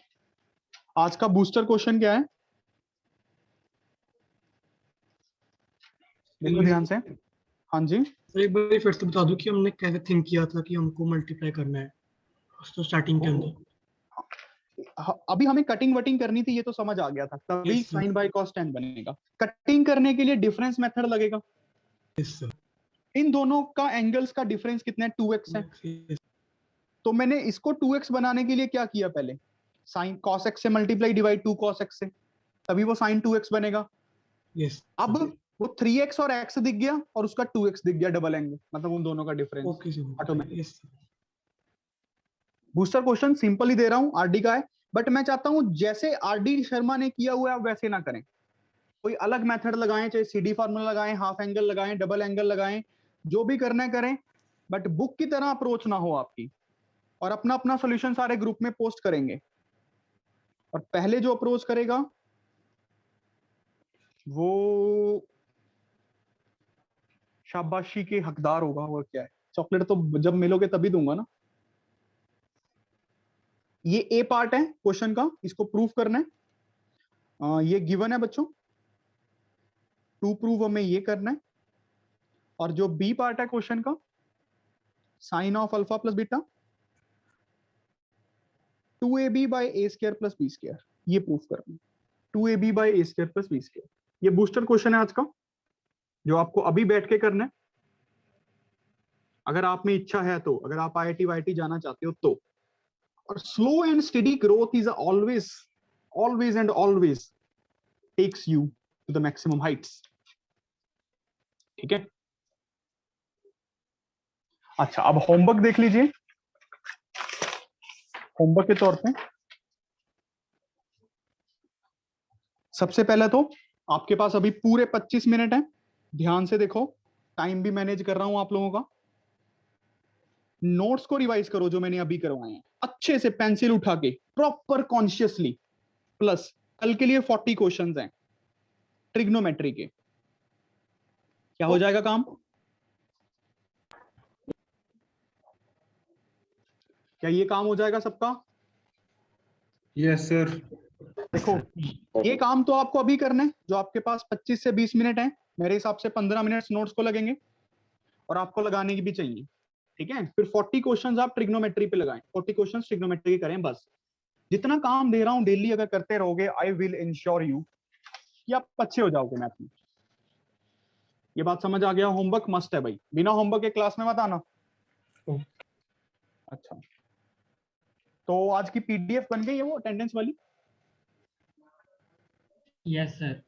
आज का बूस्टर क्वेश्चन क्या है? देखो ध्यान से। हाँ जी, एक बार फिर से बता दो कि हमने कैसे थिंक किया था कि हमको मल्टीप्लाई करना है तो स्टार्टिंग के अंदर। अभी हमें कटिंग वटिंग करनी थी, ये तो समझ आ गया था, तभी Yes, sir. Sine by cos tan बनेगा। कटिंग करने के लिए डिफरेंस मेथड लगेगा। यस सर इन दोनों का एंगल्स का डिफरेंस कितना है? 2x है। तो मैंने इसको 2x बनाने के लिए क्या किया? पहले साइन cos x से मल्टीप्लाई डिवाइड 2 cos x से, तभी वो साइन 2x बनेगा। यस अब वो 3x और x दिख गया और उसका 2x दिख गया, डबल एंगल, मतलब उन दोनों का difference okay sir automatic. Yes booster question simple ही दे रहा हूं, आरडी का है, बट मैं चाहता हूं जैसे आरडी शर्मा ने किया हुआ है वैसे ना करें, कोई अलग मेथड लगाएं, चाहे सीडी फार्मूला लगाएं, हाफ एंगल लगाएं, डबल एंगल लगाएं, जो भी करना है करें, बट बुक की तरह अप्रोच ना हो आपकी। और अपना अपना सॉल्यूशन सारे ग्रुप में पोस्ट करेंगे, और पहले जो अप्रोच करेगा वो शाबाशी के हकदार होगा। वो क्या है, चॉकलेट तो जब मिलोगे तभी दूंगा ना। ये ए पार्ट है क्वेश्चन का, इसको प्रूफ करना है। ये गिवन है बच्चों, टू प्रूव हमें ये करना है। और जो बी पार्ट है क्वेश्चन का, sine of alpha plus beta 2ab by A square plus B square, ये प्रूफ करना है। 2ab by A square plus B square, ये बूस्टर क्वेश्चन है आज का, जो आपको अभी बैठ के करना है, अगर आप में इच्छा है तो, अगर आप IIT वाईटी जाना चाहते हो तो। और slow and steady growth is always always and always takes you to the maximum heights. ठीक है, अच्छा अब होमवर्क देख लीजिए। होमवर्क के तौर पे सबसे पहले तो आपके पास अभी पूरे 25 मिनट है, ध्यान से देखो, टाइम भी मैनेज कर रहा हूं आप लोगों का। नोट्स को रिवाइज करो जो मैंने अभी करवाए हैं, अच्छे से पेंसिल उठा के प्रॉपर कॉन्शियसली। प्लस कल के लिए 40 क्वेश्चंस हैं ट्रिग्नोमेट्री के। क्या हो जाएगा काम? क्या ये काम हो जाएगा सबका? यस सर देखो, ये काम तो आपको अभी करना है, जो आपके पास 25 से 20 मिनट है, मेरे हिसाब से 15 मिनट नोट्स को लगेंगे, और आपको लगाने की भी चाहिए। ठीक है, फिर 40 क्वेश्चंस आप ट्रिग्नोमेट्री पे लगाएं, 40 क्वेश्चंस ट्रिग्नोमेट्री के करें बस। जितना काम दे रहा हूं डेली अगर करते रहोगे, आई विल इंश्योर यू कि आप अच्छे हो जाओगे मैथ में। ये बात समझ आ गया? होमवर्क मस्ट है भाई, बिना होमवर्क के क्लास में मत आना। अच्छा, तो आज की पीडीएफ बन गई है वो अटेंडेंस वाली? Yes sir.